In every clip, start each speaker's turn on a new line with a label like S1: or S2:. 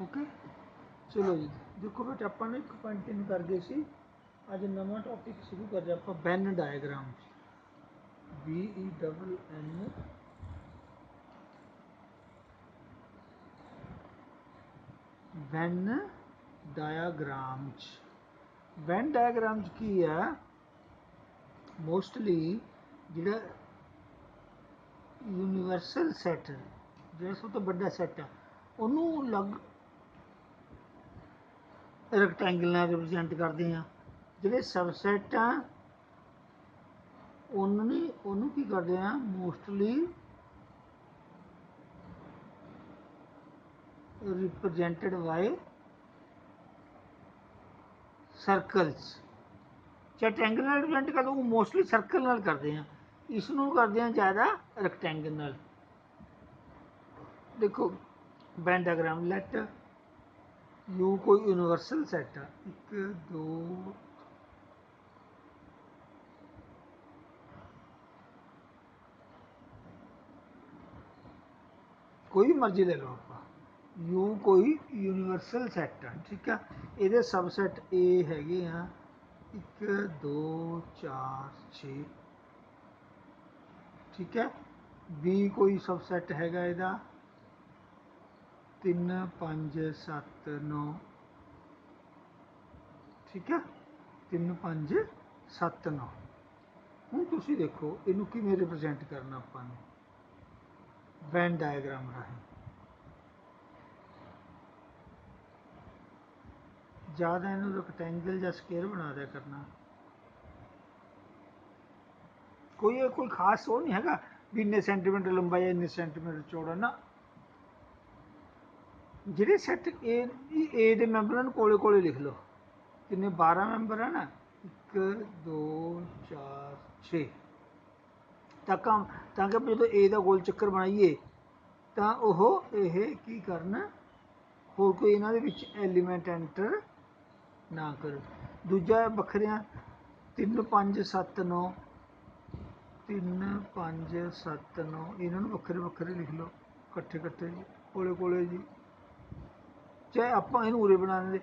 S1: Okay चलो जी देखो बेटा अपन ने कंटिन्यू कर गए सी अज नवा टॉपिक शुरू कर रहे आप Venn diagram VENN Venn diagrams Venn diagrams की है मोस्टली जिहड़ा यूनीवर्सल सैट जो सब तो बड़ा सैट है उन्होंने लग रैक्टेंगल नाल रिप्रजेंट करते हैं जिहड़े सबसैट आ उन्होंने की करते हैं मोस्टली रिप्रजेंटेड बाय सर्कल्स चाहे ट्रैंगल नाल रिप्रजेंट करते वो मोस्टली सर्कल नाल करते हैं इसनों करते हैं ज़्यादा रैक्टेंगल नाल देखो वैन डायग्राम लेट यू कोई यूनिवर्सल सैट है एक दो कोई मर्जी ले लो आप यू कोई यूनीवर्सल सैट है ठीक है ये सबसैट ए हैगे आ एक दो चार छे ठीक है बी कोई सबसैट हैगा इहदा 3 5 7 9 ठीक है 3 5 7 9 ਹੁਣ ਤੁਸੀਂ ਦੇਖੋ ਇਹਨੂੰ ਕਿਵੇਂ ਰਿਪਰੈਜ਼ੈਂਟ ਕਰਨਾ ਆਪਾਂ ਨੂੰ ਵੈਨ ਡਾਇਗਰਾਮ ਰਾਹੀਂ ज़्यादा इनू रेक्टेंगल या स्केयर बना दिया करना कोई खास वो नहीं है भी इन्ने सेंटीमीटर लंबा या इन्ने सेंटीमीटर चौड़ा ना जिहड़े सैट ए दे मैंबर कोले कोले लिख लो किन्ने 12 मैंबर है ना 1 2 4 6 ताकि जो ए का गोल चक्कर बनाइए तो वह की करना होर कोई इन्हां दे विच एलीमेंट एंटर ना करो दूजा बखरिया 3 5 7 9 3 5 7 9 इन्होंने वक्रे वक्रे लिख लो कट्ठे कट्ठे जी कोले कोले जी चाहे आप इन उरे बना दे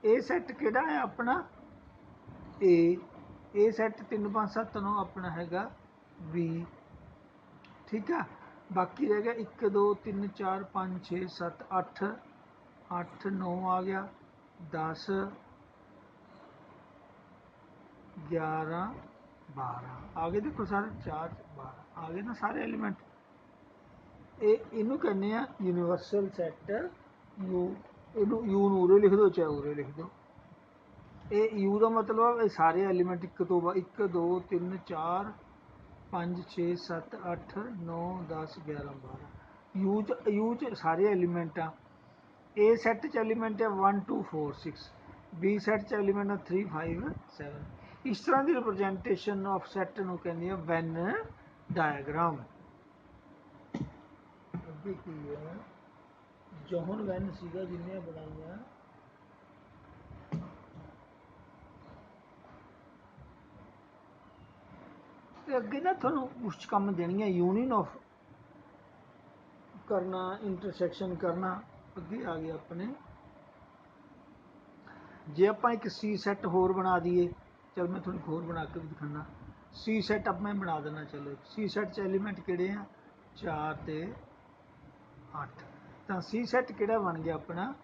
S1: ये सैट किहड़ा है अपना ए सैट 3 5 7 9 अपना हैगा बी ठीक है बाकी रह गया 1 2 3 4 5 6 7 8 8 9 आ गया 10 11 12 आगे देखो सारे 4 12 आ गए ना सारे एलीमेंट इनू कहने यूनीवर्सल सैट यू यू उरे लिख दो चाहे उरे लिख दो ये यू का मतलब ये सारे एलीमेंट 1 2 3 4 5 6 7 8 9 10 11 12 यू च सारे एलीमेंट ए सैट च एलीमेंट है 1 2 4 6 बी सैट च एलीमेंट है 3 5 7 इस तरह की रिप्रजेंटेशन ऑफ सैट नूं कहंदे आ वैन डायग्राम अगे की है जॉन वैन सीगा जिन्हें बनाइया अगे ना थोड़ा कुछ कम देनिया यूनियन ऑफ करना इंटरसैक्शन करना अगे आ गया अपने जे आप एक सी सैट होर बना दिए चल मैं थोड़ी होर बना के भी दिखाना सी सैट अब मैं बना देना चलो सी सैट च एलीमेंट किहड़े हैं 4 ते 8 तो सी सैट किहड़ा बन गया अपना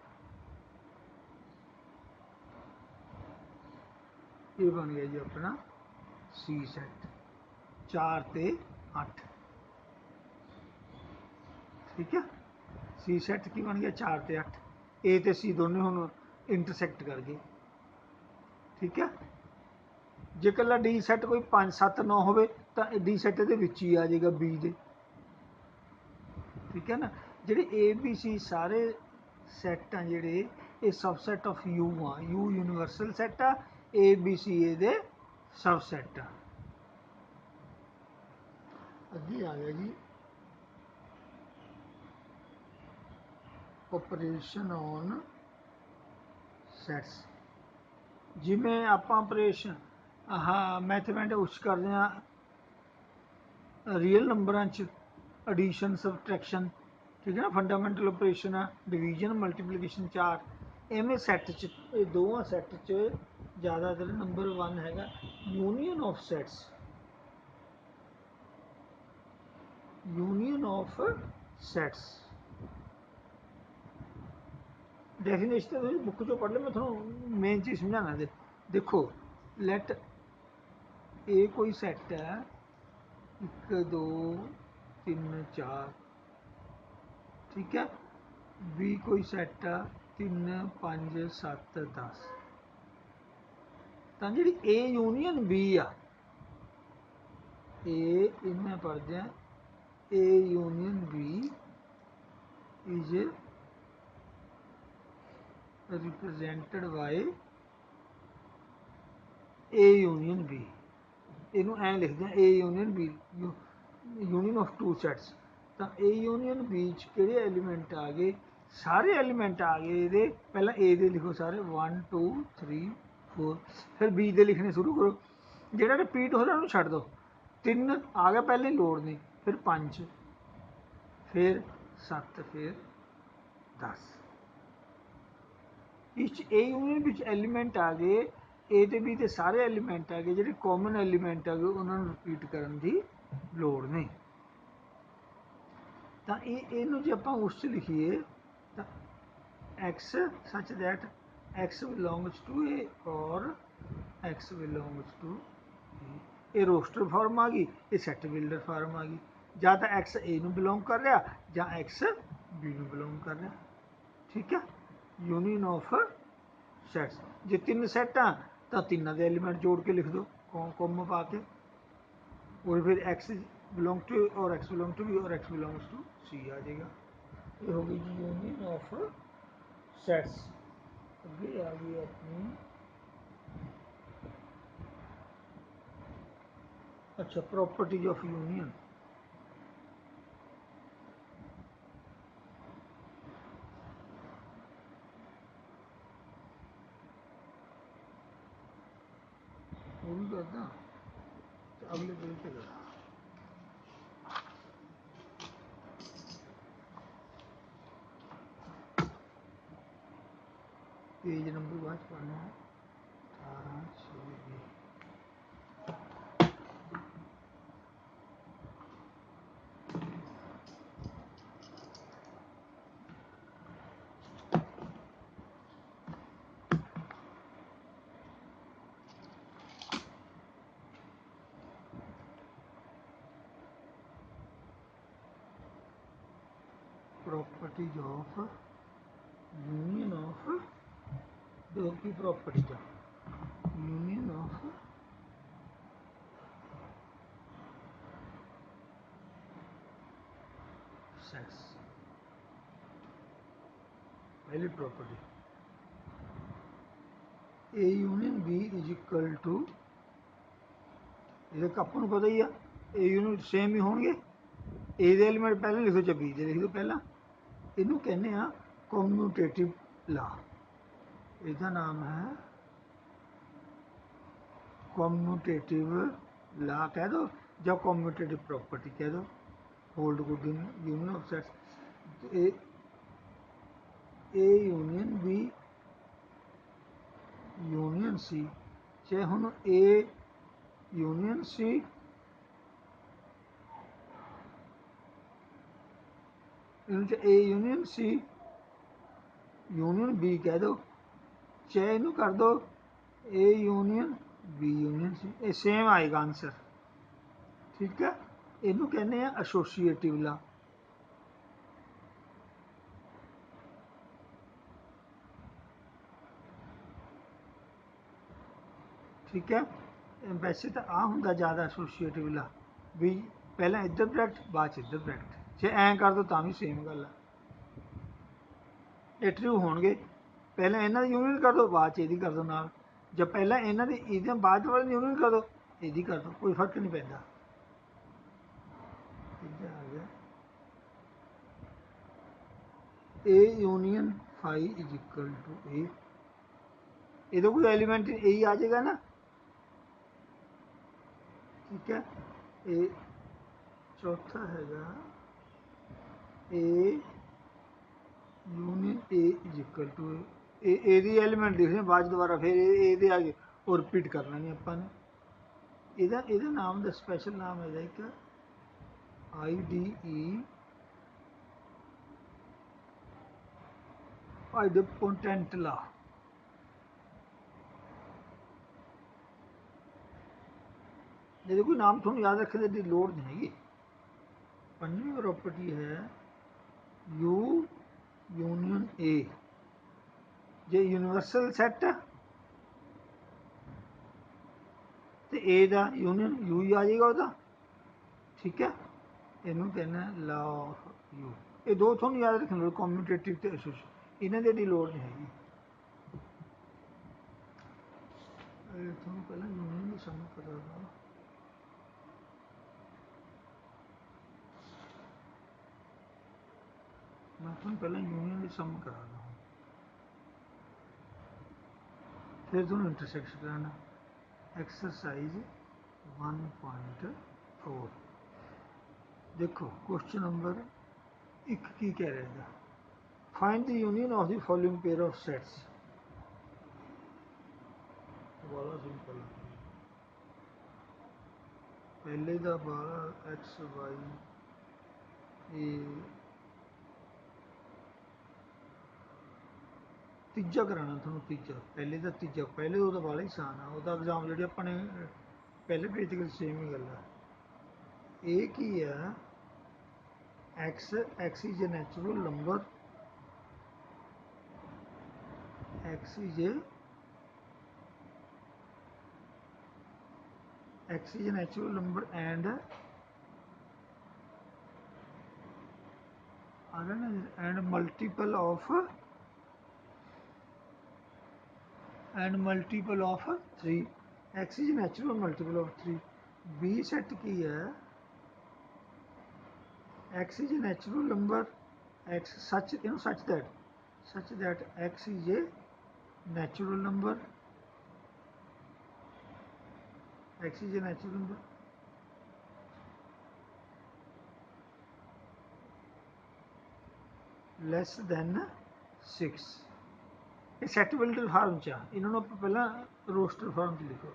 S1: ये बन गया जी अपना सी सैट 4 ते 8 ठीक है सी सैट की बन गया 4 ते 8 ए ते सी दोनों हुण इंटरसैक्ट कर गए ठीक है जे कला डी सैट कोई 5 7 9 हो डी सैट ये ही आ जाएगा बी दे ठीक है ना जेडे ए बी सी सारे सैट हैं जेडे ये सबसैट ऑफ यू आ यू यूनीवर्सल सैट आ ए बी सी ए दे सबसैट आ अगे आ गया जी ऑपरेशन ऑन सैट्स जिमें आप ऑपरेशन हाँ मैथमेटिक्स उस करते हैं रियल नंबर एडिशन सबट्रैक्शन ठीक है ना। फंडामेंटल ऑपरेशन है, डिवीजन मल्टीप्लीकेशन 4 इवें सैट च दोवां सैट च ज़्यादातर नंबर 1 हैगा union of sets, union of sets. Definition तो बुक चो पढ़ लो, मैं थोड़ा मेन चीज़ समझाना। देखो लैट ए कोई सैट है 1 2 3 4, ठीक है। बी कोई सैट है 3 5 7 10। तो जी ए यूनियन बी आ, ए इन्हें पढ़ते हैं A union B is represented by A union B. इनू ऐ लिखते हैं A union B, union of two sets. तो ए यूनियन बी किहड़े एलीमेंट आ गए, सारे एलीमेंट आ गए ये। पहला ए दे लिखो सारे 1 2 3 4, फिर बी दे लिखने शुरू करो, ਜਿਹੜਾ रिपीट हो रहा ਉਹਨੂੰ ਛੱਡ दो। 3 आ गया पहले लोड़ नहीं, फिर 5, फिर 7, फिर 10। इस ए यूनियन विच एलीमेंट आ गए, ए ते बी ते सारे एलीमेंट आ गए, ਜਿਹੜੇ कॉमन एलीमेंट आ गए उन्होंने रिपीट करने की लोड़ नहीं। तो ਇਹਨੂੰ ਜੇ ਆਪਾਂ ਉਸ 'ਚ ਲਿਖੀਏ ਤਾਂ x such that x belongs to a or x belongs to a, ਇਹ ਰੋਸਟਰ ਫਾਰਮ ਆ ਗਈ, ਇਹ ਸੈਟ ਬਿਲਡਰ ਫਾਰਮ ਆ ਗਈ। ਜਾਂ ਤਾਂ x a ਨੂੰ ਬਿਲੋਂਗ ਕਰ ਰਿਹਾ ਜਾਂ x b ਨੂੰ ਬਿਲੋਂਗ ਕਰ ਰਿਹਾ, ਠੀਕ ਹੈ। यूनियन ऑफ सैट्स, जे 3 सैट आ तो तीनों के एलीमेंट जोड़ के लिख दो कॉमा पा के, और फिर x बिलोंग टू और x बिलोंग टू बी और x बिलोंग्स टू सी आ जाएगा। ये हो गई जी यूनियन ऑफ सैट्स। अगे आ गई अपनी, अच्छा, प्रॉपर्टीज ऑफ यूनियन। वो भी करता अगले पेज पे करा, पेज नंबर बाद पढ़ना है 18 प्रॉपर्टीज ऑफ यूनियन ऑफ, देखो की प्रॉपर्टीज यूनियन ऑफ सेट्स। पहली property A union B is equal to, ये ਆਪਾਂ ਨੂੰ पता ही है ए यूनियन सेम ही होंगे, ए ਦੇ एलिमेंट पहले लिखो चाहे बी ਦੇ लिख दो पहला। ਇਹਨੂੰ ਕਹਿੰਦੇ ਆ कम्यूटेटिव ला, ਇਹਦਾ नाम है कम्यूटेटिव ला कह दो या कम्यूटेटिव प्रॉपर्टी कह दो। Hold good in union of sets, A union B union C, चाहे हम A union C A union C union B कह दो, चाहे इनू कर दो A union B union C, ये सेम आएगा आंसर, ठीक है। इनू कहने हैं एसोसीएटिव ला। ठीक है, वैसे तो आ होंगे ज़्यादा एसोसीएटिव ला भी, पहले इधर ब्रैकेट बाद इधर ब्रैकेट, जे ऐ कर दो तो भी सेम गल है। ये ट्रू होंगे, पहले इन्हों की यूनियन कर दो बाद ये कर दो नाल, जब पहले इन्हों की बाद वाले यूनियन कर दो ये कर दो, कोई फर्क नहीं पैदा। आ गया A union five is equal to A, ये तो कोई एलिमेंट यही आ जाएगा ना, ठीक है। ए चौथा हैगा ए A is equal to A दी एलिमेंट लिखने बाद दोबारा फिर ए दे आगे और रिपीट करना नहीं ਆਪਾਂ ਨੇ ਇਹਦਾ ਨਾਮ ਦਾ ਸਪੈਸ਼ਲ ਨਾਮ ਹੈ ਇੱਕ IDE आइडेपोटेंट ला। ये कोई नाम थोड़ा याद रखने की लोड़ नहीं है। पंजवीं प्रॉपर्टी है यू यूनियन ए। जे यूनिवर्सल सैट है तो ए का यूनियन यू ही आ जाएगा वह। ठीक है, इनू कहना ला ऑफ यू। ये दो थोड़ा याद रखने कॉम्यूटेटिव तो एसोसिएशन इन्होंने की लोड़ नहीं हैगी। थोड़ा पहले यूनियन की सम करा था। मैं थोड़ा पहले यूनियन की सम करा रहा हूँ फिर थोड़ा इंटरसेक्शन कराना। एक्सरसाइज 1.4 देखो क्वेश्चन नंबर 1 की कह रहा है find the union of the following pair of sets. बड़ा सिंपल पहले का 12 एक्स वाई ए तीजा कराना थोड़ा तीजा पहले का तीजा पहले तो बड़ा ही आसान है वह एग्जाम जी अपने पहले पेज तक सेम ही गल है। ये की है x is a natural number x is a natural number and multiple of 3। X is natural multiple of 3। B set की है x is a natural number x such that x is a natural number x is a natural number less than 6। ये set builder farm चा इन्होंने पहला roster farm च लिखो।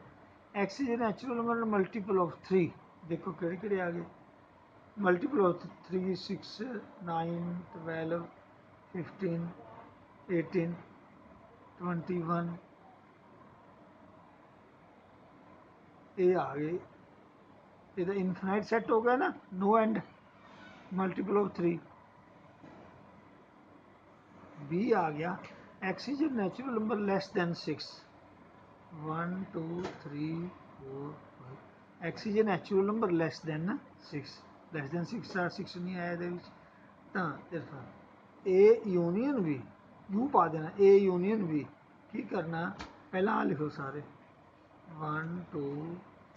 S1: X is a natural number multiple of 3 देखो केड़े आ गए multiple of 3 6 9 12 15 18 21 ये आ गए। ये इनफिनाइट सैट हो गया ना नो एंड मल्टीपल ऑफ 3। बी आ गया x is a natural number less than 6 1 2 3 4 5 x is a natural number less than 6 6 नहीं आया तो ए यूनियन भी यू पा देना ए यूनियन भी की करना पहला आ लिखो सारे 1 2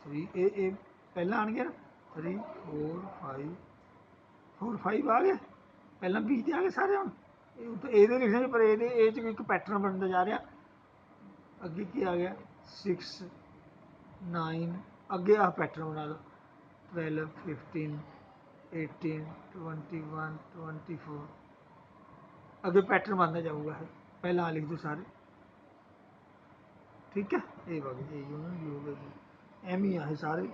S1: 3 ए पहला आन गया 3 4 5 आ गए पहला बी आ गए सारे हम ये लिखने पर ये एक पैटर्न बनता जा रहा। अगे की आ गया 6 9 अगे आ पैटर्न बना लो 12 15 18 21 24 अगे पैटर्न बनता जाऊगा है पहला लिख दो सारे। ठीक है ये बाकी ये यूनियन भी हो गए एम ही है सारे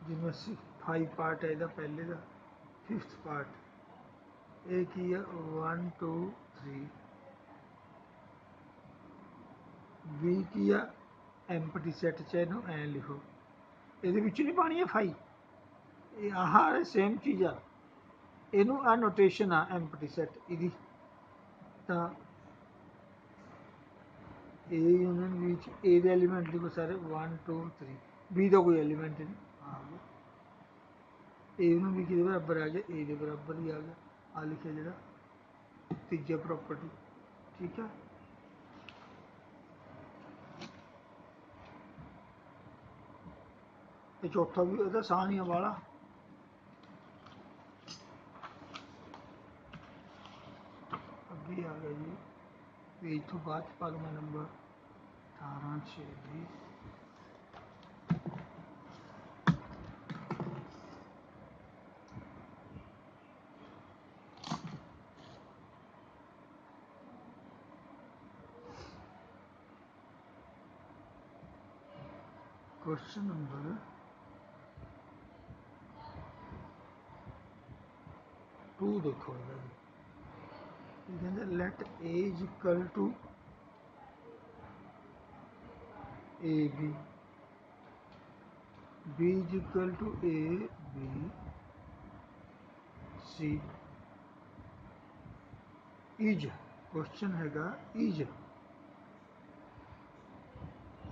S1: जिनमें 5 पार्ट है पहले का 5th पार्ट ए की है 1 2 3 बी की है एम्पटी सैट चैनो ऐ लिखो ये नहीं पानी है 5 आह सेम चीज़ आ इनू आ नोटेशन आ एम्पटी सैट इदी तो ए यूनियन बी ए दे एलीमेंट लिखो सारे 1 2 3 बी का कोई एलीमेंट नहीं आ गया ए भी कि बराबर आ गया ए के बराबर ही आ गया आ लिखे जो तीजा प्रॉपर्टी। ठीक है ये चौथा भी आसान ही है वाला अगे आ गया जी पेज तो बाद पागमा नंबर 18 6 जी क्वेश्चन नंबर 2 देखो, let A is equal to A B is equal to A B C is, question हैगा is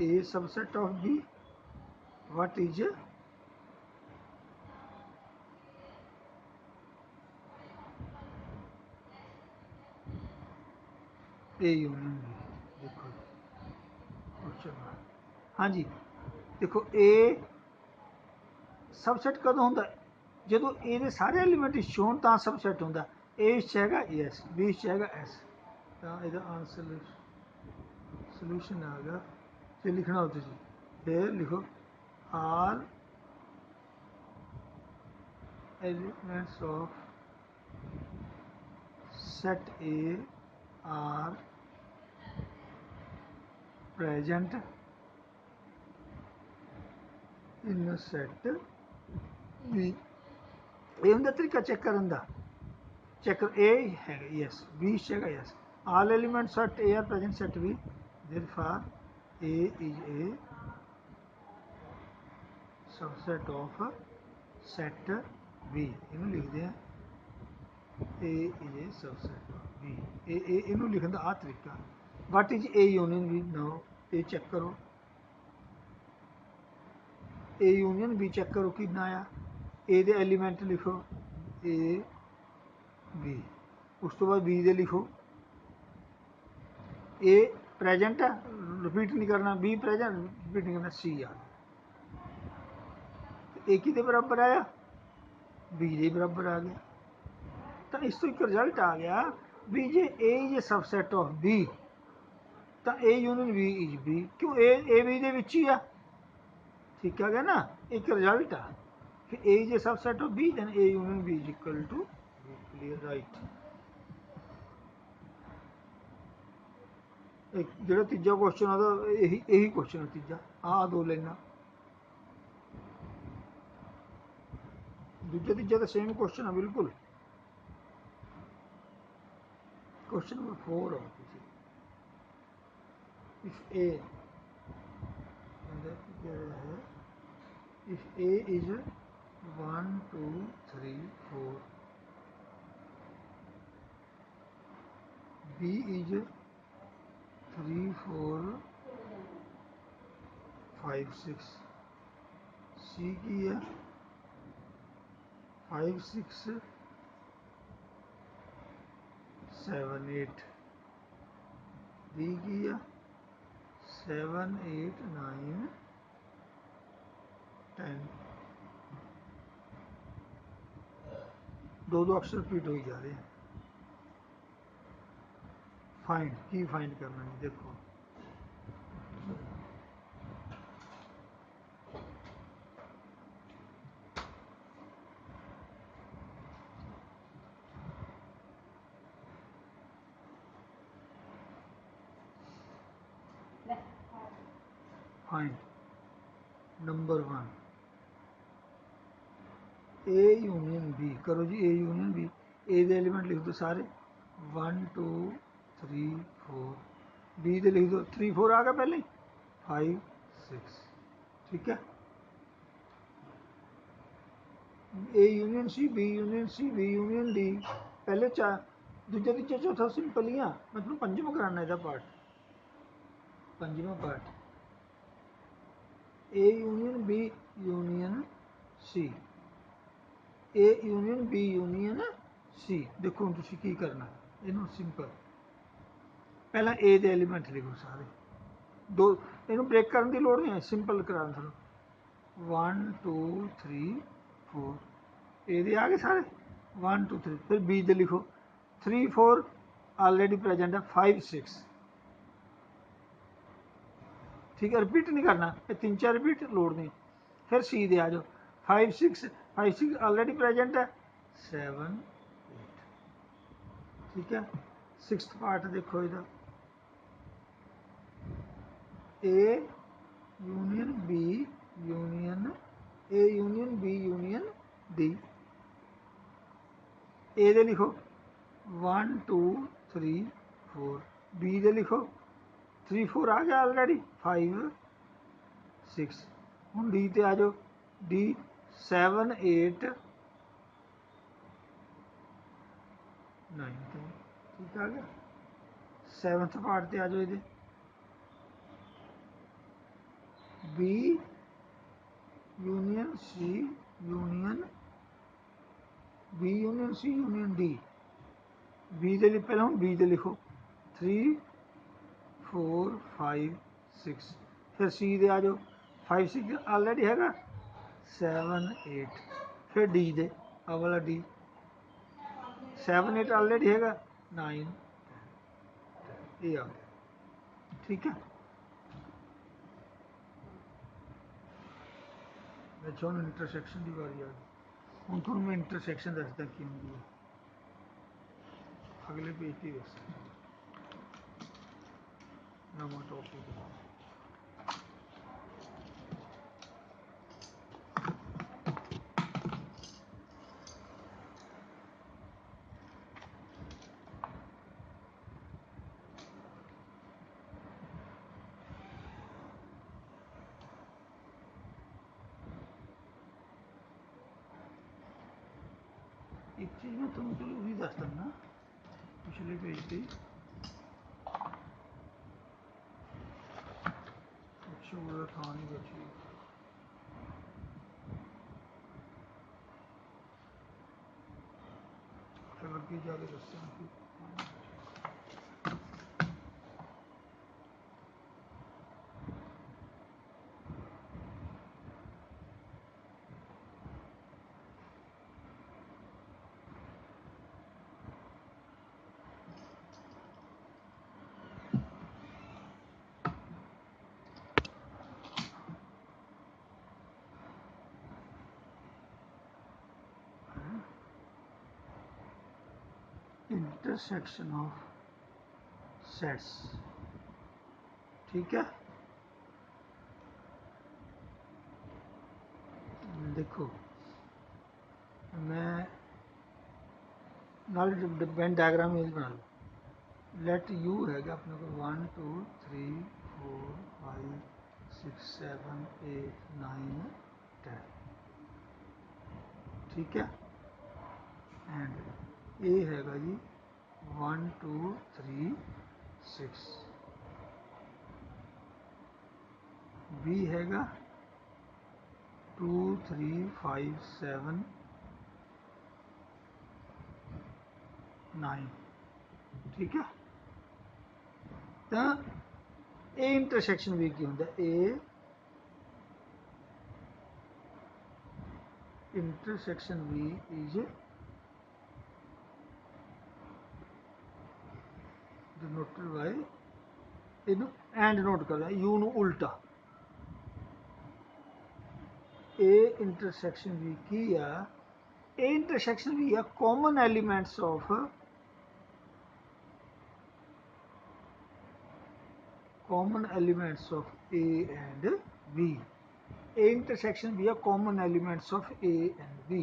S1: A subset of B, what is A union B. देखो क्वेश्चन, हाँ जी, देखो ए सबसेट कदों होंदा, ਜਦੋਂ ए ਦੇ ਸਾਰੇ ਐਲੀਮੈਂਟ ਸ਼ੋਨ ਤਾਂ सबसेट ਹੁੰਦਾ। ए ਵਿੱਚ ਹੈਗਾ यस, बी ਵਿੱਚ ਹੈਗਾ एस, ਤਾਂ ਇਹਦਾ ਆਨਸਰ ਸੋਲੂਸ਼ਨ ਆ ਗਿਆ। ਤੇ ਲਿਖਣਾ ਹੋ ਤੁਸੀਂ, ਫਿਰ ਲਿਖੋ all elements of set A are present in set B। ਇਹ ਹੁੰਦਾ ਤਰੀਕਾ ਚੈੱਕ ਕਰਨ ਦਾ, ਚੈੱਕ A ਹੈਗਾ ਯੈਸ, B ਹੈਗਾ yes, all elements set A are present set B, therefore A is a subset of set B। ਇਹਨੂੰ ਲਿਖਦੇ ਆ A is a subset of B। ਇਹਨੂੰ ਲਿਖਣ ਦਾ ਆ ਤਰੀਕਾ। what is A union B? now ਇਹ check ਕਰੋ, A union B ਚੈੱਕ ਕਰੋ ਕਿੰਨਾ ਆ। A ਦੇ ਐਲੀਮੈਂਟ ਲਿਖੋ A B, ਉਸ ਤੋਂ ਬਾਅਦ B ਦੇ ਲਿਖੋ। A ਪ੍ਰੈਜੈਂਟ ਹੈ, ਰਿਪੀਟ ਨਹੀਂ ਕਰਨਾ, B ਪ੍ਰੈਜੈਂਟ ਰਿਪੀਟ ਨਹੀਂ ਕਰਨਾ, C ਆ। A ਕਿਹਦੇ ਬਰਾਬਰ ਆਇਆ? B ਦੇ ਬਰਾਬਰ ਆ ਗਿਆ। ਤਾਂ ਇਸ ਤੋਂ ਇੱਕ ਰਿਜ਼ਲਟ ਆ ਗਿਆ ਵੀ ਜੇ A is a subset of B ਤਾਂ A union B is B, ਕਿਉਂ A B ਦੇ ਵਿੱਚ ਹੀ ਆ। ਠੀਕ ਆ ਗਿਆ ਨਾ, ਇੱਕ ਰਿਜ਼ਲਟ ਆ ਕਿ A is a subset of B, then A union B is equal to B। Clear, right. ਜਿਹੜਾ ਤੀਜਾ ਕੁਐਸਚਨ ਉਹਦਾ ਇਹੀ ਕੁਐਸਚਨ ਤੀਜਾ, ਆਹ ਦੋ ਲਾਈਨਾਂ, ਦੂਜਾ ਤੀਜਾ ਤਾਂ ਸੇਮ ਕੁਐਸਚਨ ਆ ਬਿਲਕੁਲ। क्वेश्चन नंबर 4 है, if A is 1 2 3 4, B is 3 4 5 6, C की है 5 6 7 8, D की है 7 8 9 10। दो अक्षर रिपीट हो जा रहे हैं। फाइंड की फाइंड करना है, देखो find number 1 A union B करो जी। A union B, A they element लिख दो सारे 1 2 3 4, B दे लिख दो 3 4 आ गया पहले 5 6, ठीक है। A union C, B union C, B union D, पहले चार, दूजा तीजा चौथा सिंपल ही आ, मतलब पंजवां कराना ਇਹਦਾ पार्ट, पंजवां part A union B union C, A union B union C। देखो हम तुसी की करना, इनू सिंपल पहला A दे एलिमेंट लिखो सारे, दो इनू ब्रेक करने की लोड़ नहीं है, सिंपल करा दो 1 2 3 4, A दे आ गए सारे 1 2 3, फिर B दे लिखो 3 4 ऑलरेडी प्रेजेंट है 5 6, ठीक है, रिपीट नहीं करना, ये 3 4 रिपीट लोड़ नहीं। फिर C दे आ जाओ 5 6 ऑलरेडी प्रेजेंट है 7 8, ठीक है। सिक्स्थ पार्ट देखो इधर A union B union A union B union D. ए दे लिखो 1 2 3 4, बी दे लिखो 3 4 आ गया ऑलरेडी 5 6। हुण डी ते आ जाओ, डी 7 8 9 ठीक आ गया। 7th पार्ट ते आ जाओ ये B union C union B union C union D. B दे पहले हम बी दे लिखो 3 4 5 6, फिर सी दे आ जाओ 5 6 ऑलरेडी हैगा 7 8, फिर डी दे आ वाला डी 7 8 ऑलरेडी हैगा 9 ये आ गया ठीक है। अच्छा हम इंटरसैक्शन की बारी आ गई। हूँ थोड़ा मैं इंटरसैक्शन दसदा की होंगी है, अगले पेज की दस नवा टॉपिक। एक चीज़ मैं तुम चलो भी दस देना, पिछले पेज पे अच्छा वो था नहीं बची, चल अगे जाके दस इंटरसेक्शन ऑफ सेट्स ठीक है। देखो मैं नाल वेन डायग्राम ये बना लो, लेट यू हैगा अपने को 1 2 3 4 5 6 7 8 9 10 ठीक है। एंड ए हैगा जी 1 2 3 6, बी हैगा 2 3 5 7 9 ठीक है। तो ए इंटरसेक्शन भी की होंगे, ए इंटरसेक्शन भी is denoted by in and note कर यू नु उल्टा ए इंटरसेक्शन भी की है। ए इंटरसेक्शन भी है common elements of A and B. A intersection भी है common elements of A and B.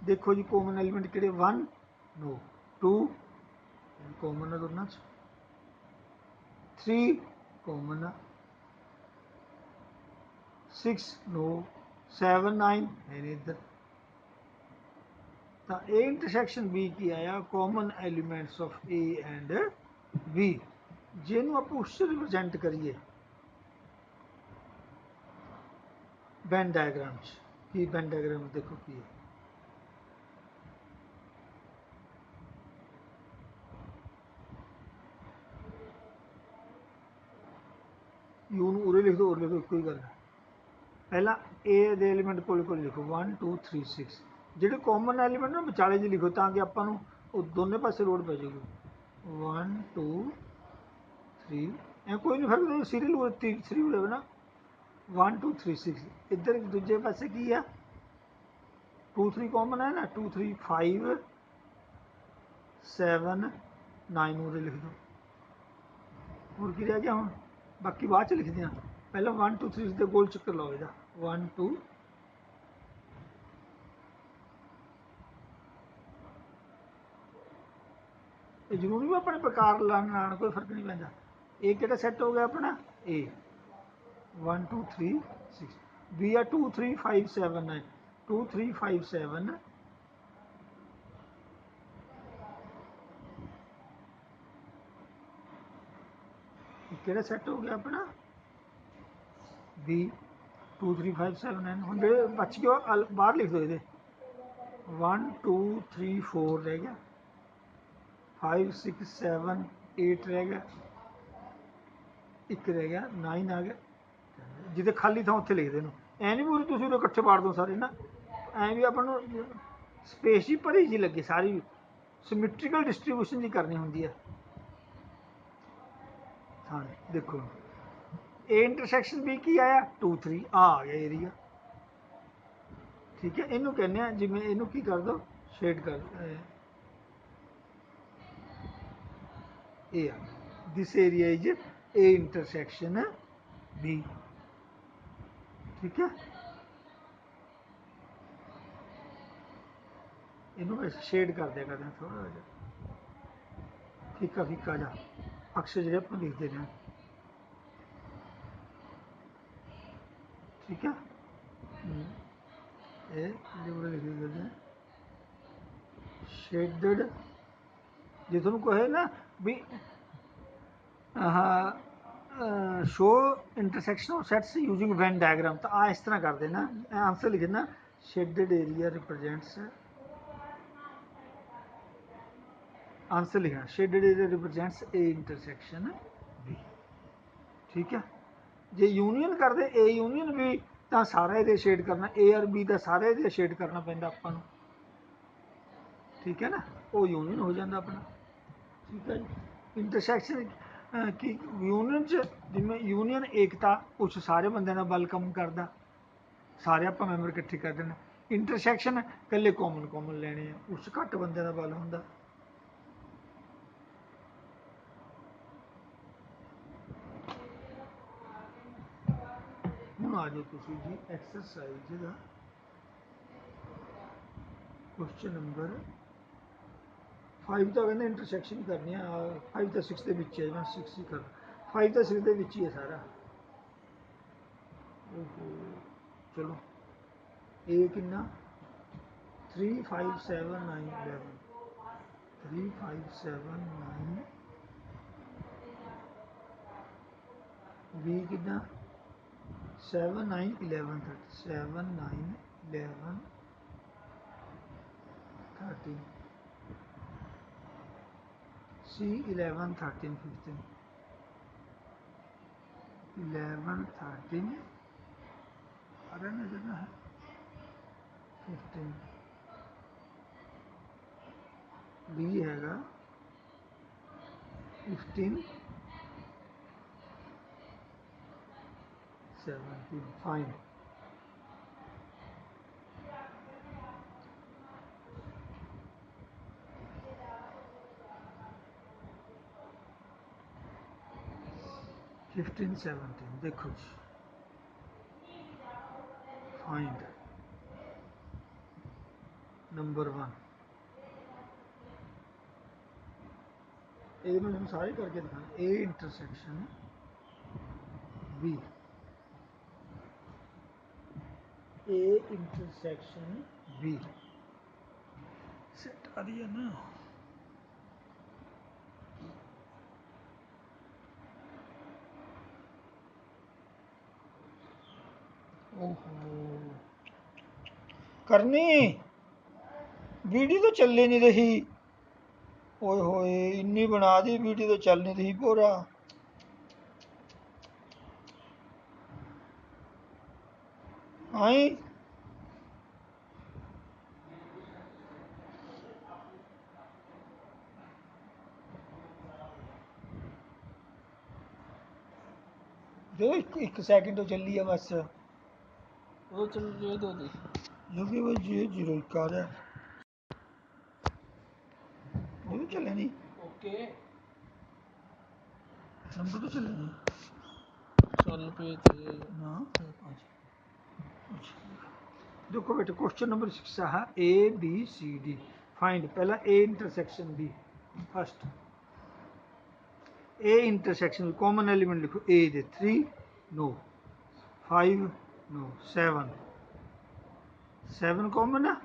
S1: देखो जी कॉमन एलिमेंट किहड़े 1 नो 2 कॉमन है दोनों, 3 कॉमन है, 6 नो, 7 9 है नहीं इधर। तो ए इंटरसेक्शन बी की आया common elements of A and B, जिन्होंने आप उससे रिप्रजेंट करिए वेन डायग्राम की। वेन डायग्राम देखो की है, यू उरे लिख दो और लिखो कोई गल है। पहला ए दे एलीमेंट को लिखो 1 2 3 6, ਜਿਹੜੇ कॉमन एलीमेंट ना विचाले जी लिखो ताकि ਆਪਾਂ ਨੂੰ ਉਹ ਦੋਨੇ ਪਾਸੇ ਲੋਡ ਪੈ ਜਾਊਗੀ। 1 2 3 ਐ ਕੋਈ ਨਹੀਂ ਫਰਕ सीरियल हो 3 हो ना 1 2 3 6 इधर दूजे पासे की है 2 3 कॉमन है ना 2 3 5 7 9 उरे लिख दो। और की रह गया हम बाकी बाद च लिखते हैं, पहले 1 2 3 के गोल चक्कर लाओ इहदा 1 2 जरूरी भी अपने प्रकार लाने कोई फर्क नहीं पैंदा। ए किहड़ा सैट हो गया अपना ए 1 2 3 6 बी आ 2 3 5 7 9 2 3 5 7 ਕਿਹੜਾ ਸੈੱਟ ਹੋ ਗਿਆ ਆਪਣਾ बी 2 3 5 7 9 ਹੁਣ ਜਿਹੜੇ ਬਚ ਗਏ ਉਹ ਬਾਹਰ ਲਿਖ ਦਿਓ ਇਹਦੇ 1 2 3 4 ਰਹਿ ਗਿਆ 5 6 7 8 ਰਹਿ ਗਿਆ ਇੱਕ ਰਹਿ ਗਿਆ 9 ਆ ਗਿਆ ਜਿਹਦੇ ਖਾਲੀ ਥਾਂ ਉੱਥੇ ਲਿਖ ਦੇਣ ਐ ਨਹੀਂ ਪੂਰੀ ਤੁਸੀਂ ਉਹ ਇਕੱਠੇ ਪਾੜ ਦਿਓ ਸਾਰੇ ਨਾ ਐ ਵੀ ਆਪਾਂ ਨੂੰ ਸਪੇਸ ਹੀ ਭਰੀ ਜੀ ਲੱਗੇ ਸਾਰੀ ਸਿਮੈਟ੍ਰੀਕਲ ਡਿਸਟ੍ਰੀਬਿਊਸ਼ਨ ਦੀ ਕਰਨੀ ਹੁੰਦੀ ਹੈ। हाँ देखो ए इंटरसैक्शन भी की आया 2 3 आ गया एरिया ठीक है इनू कहने जिमें इनू की कर दो शेड कर ए this area is A intersection B ठीक है इनू शेड कर दिया करते हैं थोड़ा जा फीका फीका जा अक्षर जो आप लिखते हैं ठीक है ये लिख शेडेड जो तुम कहे ना भी show intersection of sets using Venn diagram तो आ इस तरह कर देना आंसर लिख देना शेडेड एरिया रिप्रेजेंट्स आंसर लिखना shaded area represents A intersection B ठीक है जे यूनियन कर दे ए यूनियन बी तो सारा ये शेड करना ए और बी का सारा ये शेड करना पैंदा अपन ठीक है ना वो यूनियन हो जाता अपना ठीक है जी इंटरसैक्शन की यूनियन च जिमें यूनियन एकता उस सारे बंदे का बल कम करता सारे आप मैंबर इकट्ठे कर देना इंटरसैक्शन कल्ले कॉमन कॉमन लेने उस घट बंदे का बल होंदा आ जाओ तुसी जी एक्सरसाइज का क्वेश्चन नंबर 5 तो कहते इंटरसैक्शन ही करनी है 5 तो 6 के है मैं 6 ही कर 5 तो 6 के ही है सारा ओहो चलो ए किन्ना 3 5 7 9 11 3 5 7 9 बी किन्ना 7 9 11 7 9 11 13 C 11 13 15 11 13 अरे नजर ना है 15 B हैगा 15 17 फाइन फिफ्टीन 17 देखो जी फाइंड नंबर 1 ये मैं सारे करके दिखाना A intersection B A intersection B set आ रही है ना ओहो करनी वीडियो तो चल नहीं रही ओए होए इन्नी बना दी वीडियो तो चल नहीं रही पूरा आई जो एक सेकंड तो चली है बस वो चल रही दो दी जो कि वो जीरो एक आ रहा है वो भी चले नहीं ओके नंबर तो चले नहीं चल पे थे ना 5 देखो बेटे क्वेश्चन नंबर 6 है A B C D find पहला A intersection B first A intersection common element लिखो ए दे 3 नो 5 नो 7 कॉमन है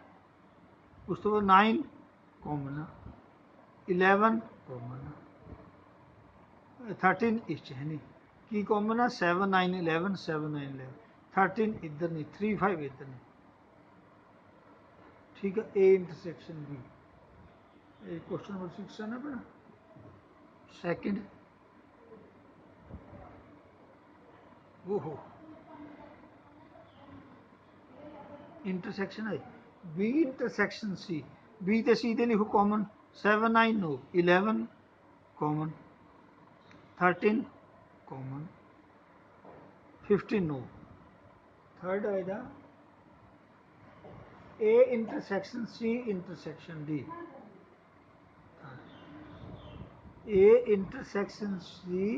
S1: उस तो बाद 9 कॉमन है 11 कॉमन है 13 इस है नहीं की कॉमन है 7 9 11 7 9 11 13 इधर नहीं 3 5 इधर नहीं ठीक है A intersection B question number 6 है ना बेटा सेकंड ओहो इंटरसेक्शन है बी इंटरसेक्शन सी बी ते सी दे लिखो common 7 9 no 11 common 13 common 15 no third आएगा A intersection C intersection D A intersection C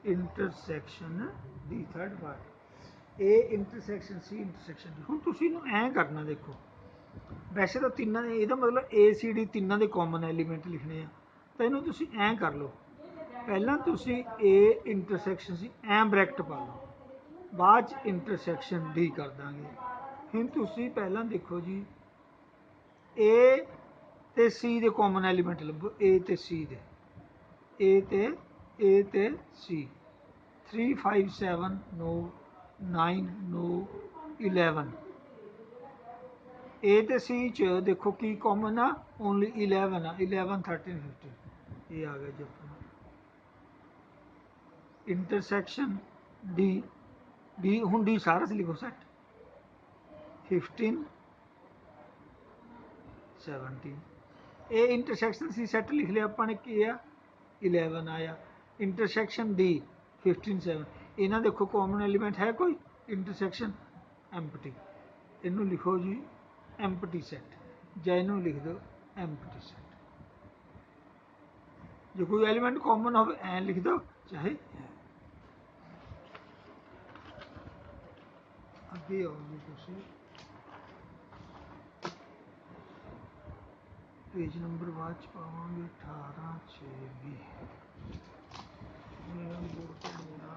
S1: intersection D third part A intersection C intersection D हुण तुसीं इहनूं ऐ करना देखो वैसे तो तीनों ने ਇਹਦਾ मतलब ए सी डी तीनों के कॉमन एलीमेंट लिखने हैं तो इन्हों तुसीं ऐ कर लो पहला तुसीं ए इंटरसेक्शन सी ऐ ब्रैकेट पा लो बाद इंटरसेक्शन डी कर देंगे हुण तुसीं पहला देखो जी ए ते सी दे कॉमन एलीमेंट लभो ए ते सी दे ए ते सी 3 5 7 नो 9 नो 11 ए ते सी च देखो की कॉमन आ ओनली 11 आ 11 13 15 ये आ गया जी अपना इंटरसेक्शन डी डी हुण डी सारा लिखो set 15 17 A intersection C set लिख लिया अपने की आ 11 आया इंटरसेक्शन डी 15 7 इन्हें देखो कॉमन एलीमेंट है कोई इंटरसेक्शन एम्पटी इनू लिखो जी एम्पटी सेट या इनू लिख दो एम्पटी सेट जो कोई एलीमेंट कॉमन हो ऐ लिख दो चाहे अगे आओगे तुम पेज नंबर बाद च पावांगे 18 6 20 मेरा बोर्ड तो मेरा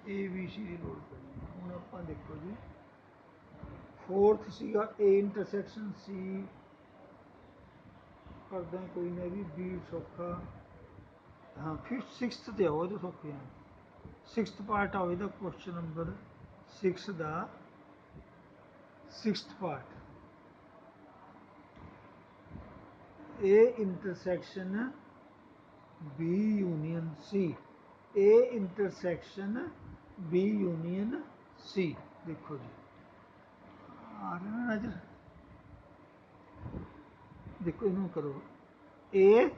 S1: ए बी सी की लोड़ पैनी हूँ आप देखो जी फोर्थ सीगा ए इंटरसेक्शन सी करदा कोई ना भी बी सौखा हाँ फिफ्थ सिक्स्थ तो आओ तो सौखे हैं सिक्स्थ पार्ट आओ तो क्वेश्चन नंबर 6 का sixth part A intersection B union C A intersection B union C देखो जी आ रहा है नजर देखो इनू करो ए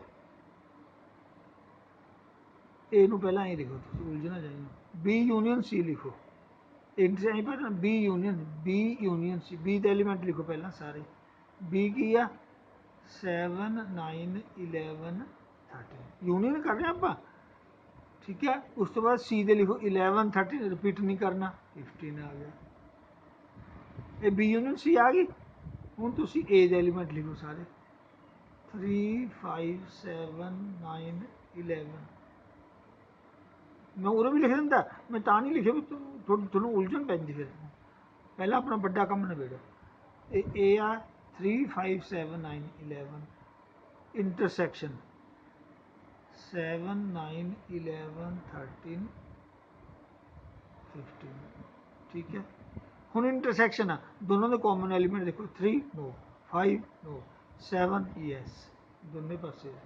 S1: नू पहला ही लिखो तुम उलझना चाहिए बी यूनियन सी लिखो इंटर पता बी यूनियन सी बी के एलीमेंट लिखो पहला सारे बी की आ 7 9 11 13 यूनियन कर रहे हैं आप ठीक है उस तो बाद सी दे लिखो 11 13 रिपीट नहीं करना 15 आ गया ये बी यूनियन सी आ गई हूँ तुम ए दे एलीमेंट लिखो सारे 3 5 7 9 11 मैं उरे भी लिख दिता मैं ता नहीं लिखे भी थोड़ा उलझन पैंती फिर पहला अपना बड़ा कम नबेड़ो ए आ 3 5 7 9 11 इंटरसेक्शन 7 9 11 13 15 ठीक है हूँ इंटरसेक्शन है दोनों के कॉमन एलीमेंट देखो 3 नो 5 नो 7 यस दोनों पासे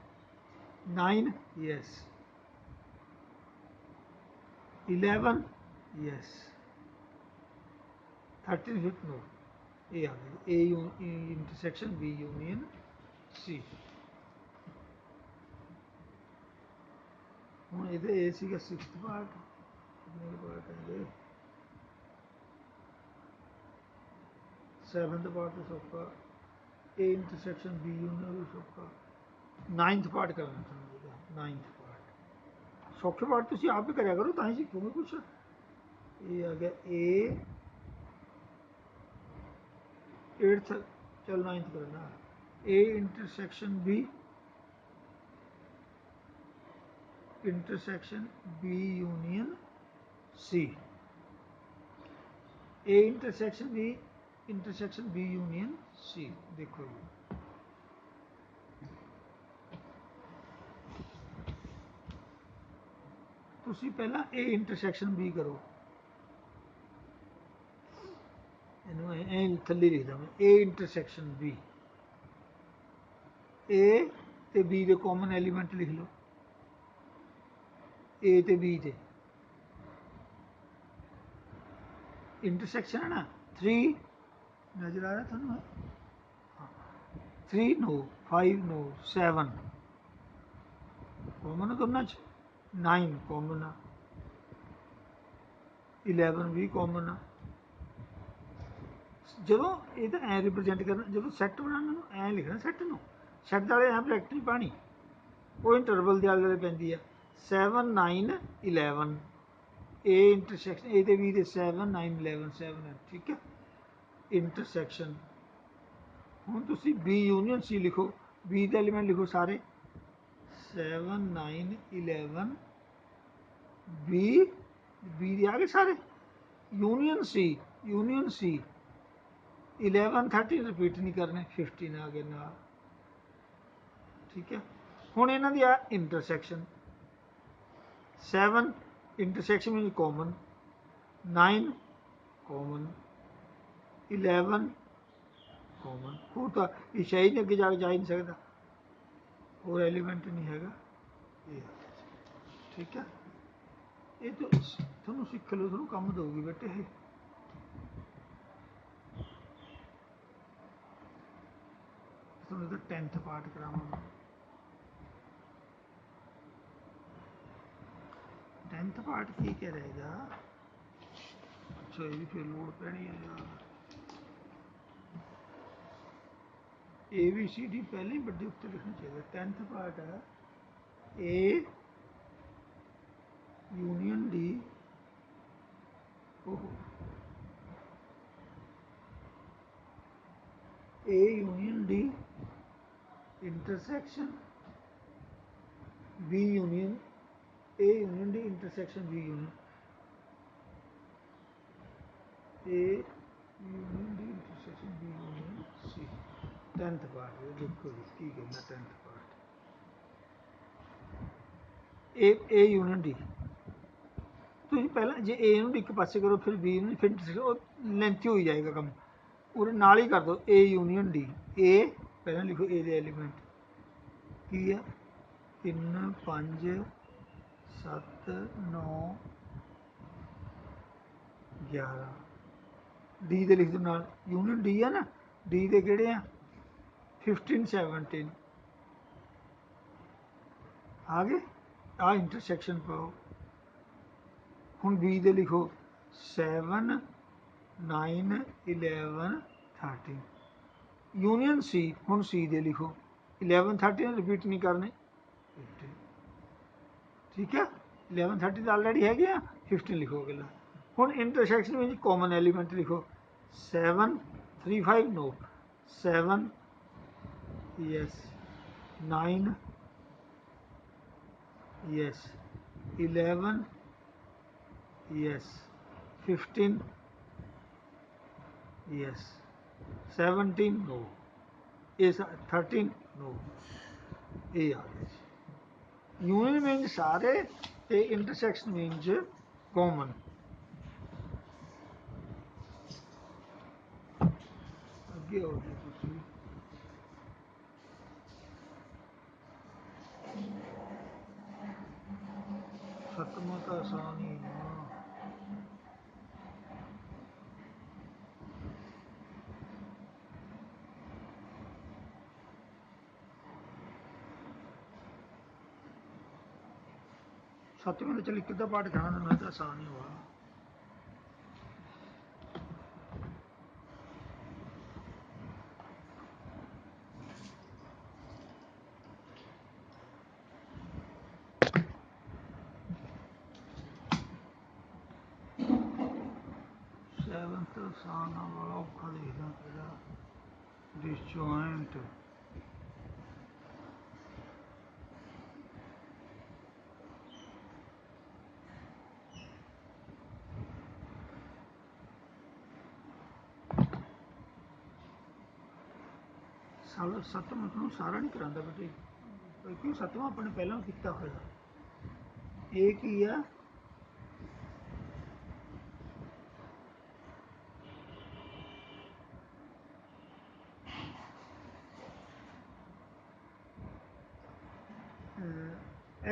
S1: 9 यस 11 यस 13 फिफ्थ नो ए आ गई A intersection B union C हूँ ये सीगा सिक्स्थ पार्ट पार्ट है सैवंथ पार्ट तो सौखा ए इंटरसेक्शन बी यूनियन सौखा 9th पार्ट करना चाहूँगा 9th पार्ट सौखे पार्ट तुम आप ही करा करो ताकि सीखोगे कुछ ये आ गया ए 8th चल 9th करना A intersection B union C A intersection B union C देखो तुसी पहला ए इंटरसेक्शन बी करो थले लिखदा मैं ए इंटरसेक्शन बी ए ते बी दे कॉमन एलीमेंट लिख लो ए ते बी ते इंटरसेक्शन है ना 3 नजर आ रहा थानू 3 नो 5 नो 7 कॉमन है दोनों 9 कॉमन है 11 भी कॉमन है जो ये ऐ रिप्रजेंट करना जो सैट बनाना ऐ लिखना सैट नू सैट वाले ऐ ब्रैकेट नहीं पानी वो इंटरवल के आले पैंती है 7 9 11 ए इंटरसेक्शन ए ते बी ते 7 9 11 7 है ठीक है इंटरसेक्शन हुण तुसी बी यूनियन सी लिखो बी के एलीमेंट लिखो सारे 7 9 11 बी बी दे आ गए सारे यूनियन सी 11 13 रिपीट नहीं करने 15 आ गए ना ठीक है हुण इन्हां दी आ intersection 7 intersection mean common 9 common 11 common हो तो इस ही अगे जाके जा ही नहीं सकता और एलीमेंट नहीं हैगा ठीक है ये तो थोड़ा सीख लो थोड़ा कम दोगी बेटे ये थोड़ा तो 10th पार्ट करावा 10th पार्ट की क्या रहेगा अच्छा ये भी फिर लोड पैनी है यार ABCD पहले ही बड़े उत्तर लिखना चाहिए 10th पार्ट है A union D A union D intersection B union A union D intersection B union A union D intersection B union C 10th part देखो की कहना 10th part A union D तुम पहला जे ए नूं एक पासे करो फिर बी नूं फिर लेंथी हो जाएगा कम और नाल ही कर दो ए यूनियन डी ए पहला लिखो ए दे एलीमेंट की है 3 5 7 9 11 डी दे लिख दो नाल यूनियन डी है ना डी दे किहड़े आ 15 17 आ गए आ इंटरसेक्शन पाओ हुण बी दे लिखो 7 9 11 13 यूनियन सी हुण सी दे लिखो 11 13 रिपीट नहीं करने 15 ठीक है 11 13 ऑलरेडी है गया 15 लिखो अगला हुण इंटरसेक्शन में कॉमन एलीमेंट लिखो 7 3 5 no 7 yes 9 yes 11 yes 15 yes 17 no is 13 no ये आ गया यूनियन मीन सारे ते इंटरसेक्शन मीन्स कॉमन अगे हो गया सतमा तो आसान ही है सतवें तो चल एक पार्ट खाना मैं तो आसान ही हुआ 11th आसान वाला औखा लिखना तेरा डिसजॉइंट साल सत्तवां तो सारा नहीं करांदा बेटे क्योंकि सत्तवां अपने पहला किया होया ये की है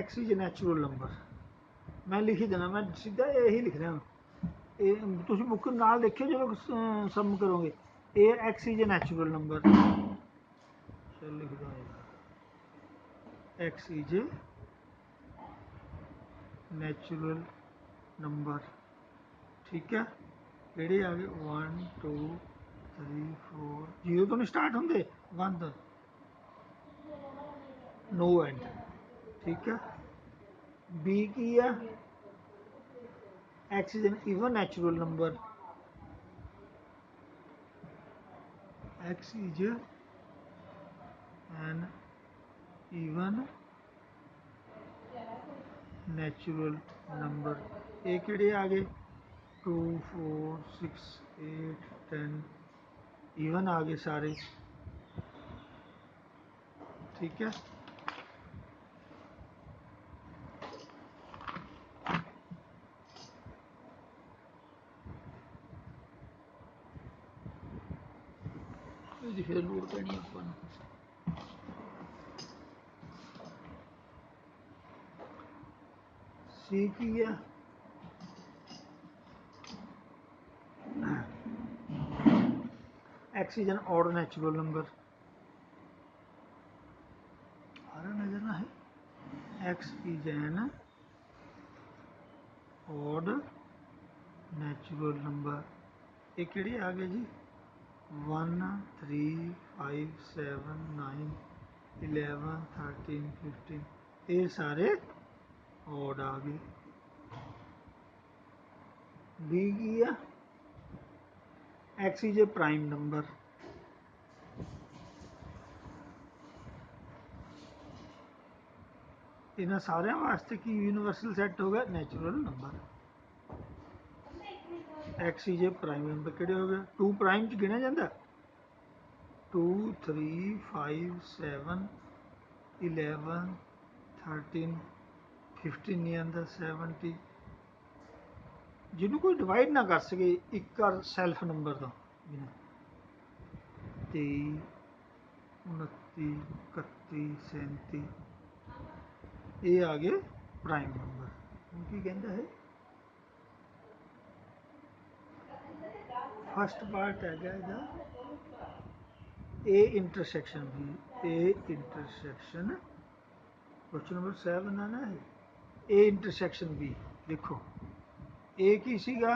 S1: एक्स इज नैचुरल नंबर मैं लिखी देना मैं सीधा यही लिख रहा तुम बुक नाल देखियो जो सम करोगे ए एक्स इज नैचुरल नंबर चल लिख दो एक्स इज नैचुरल नंबर ठीक है ਕਿਹੜੇ ਆ ਗਏ 1 2 3 4 0 ਤੋਂ ਨਹੀਂ ਸਟਾਰਟ ਹੁੰਦੇ 1 ਤੋਂ नो एंड ठीक है बी की है x is an even natural number x is an even natural number ए किहड़े आ गए 2 4 6 8 10 इवन आ गए सारे ठीक है फिर लोड पैनी अपन सी की है x is an odd natural number आ रहा नजर ना है x is an odd natural number ये किहड़े आ गए जी 1 3 5 7 9 11 13 15 ये सारे ऑड आ गए बी की है x is a prime number इन्होंने सारे वास्ते की यूनिवर्सल सेट हो गया natural number x is a prime number किहड़े हो गए 2 प्राइम च गिणिया जाता 2 3 5 7 11 13 15 नहीं आता 70 जिन्होंने कोई डिवाइड ना कर सके एक सैल्फ नंबर का 23 29 31 37 ये आ गए प्राइम नंबर की कहता है फर्स्ट पार्ट है इसका A intersection B A intersection question number 7 आना है ए इंटरसेक्शन बी देखो ए की सीगा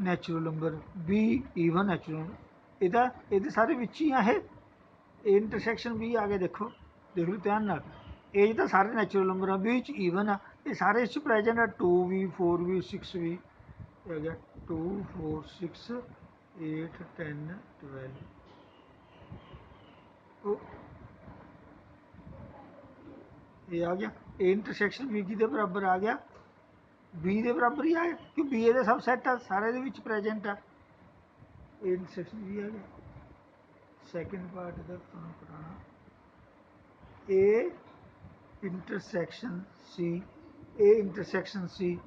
S1: natural number B even natural number इहदा इहदे सारे विच ही है ए इंटरसेक्शन बी आ गए देखो देख लो ध्यान नाल ए तो सारे नैचुरल नंबर बी च ईवन ये सारे इस प्रेजेंट है 2 भी 4 भी 6 भी आ गया 2 4 6 8 10 12 ये आ गया ए इंटरसेक्शन बी की बराबर आ गया बी के बराबर ही आया क्यों बी ए सब सैट है सारे प्रेजेंट है ए इंटरसेक्शन बी आ गया सैकेंड पार्ट का तुहानू कराना A intersection C A intersection C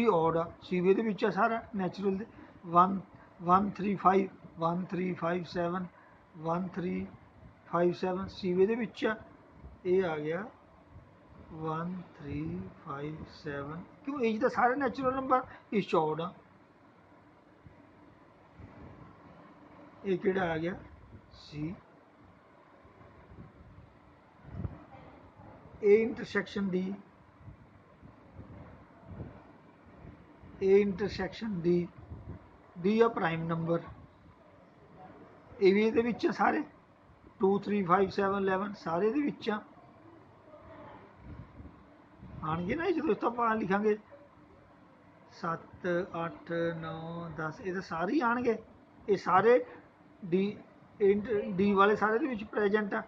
S1: odd आ सी भी ये सारा नैचुरल 1 1 3 5 1 3 5 7 1 3 5 7 सी भी ये आ गया 1 3 5 7 क्यों एज तो सारे नैचुरल नंबर इस ऑड आ ये किहड़ा आ गया C A intersection D A intersection D D आ प्राइम नंबर ये भी ये सारे 2 3 5 7 11 सारे आएंगे ना जो तो आप लिखा 7 8 9 10 ਇਹ ਤਾਂ ਸਾਰੇ ਹੀ ਆਣਗੇ। ਇਹ ਸਾਰੇ ਡੀ ਡੀ ਵਾਲੇ ਸਾਰੇ ਦੇ ਵਿੱਚ ਪ੍ਰੈਜੈਂਟ ਆ।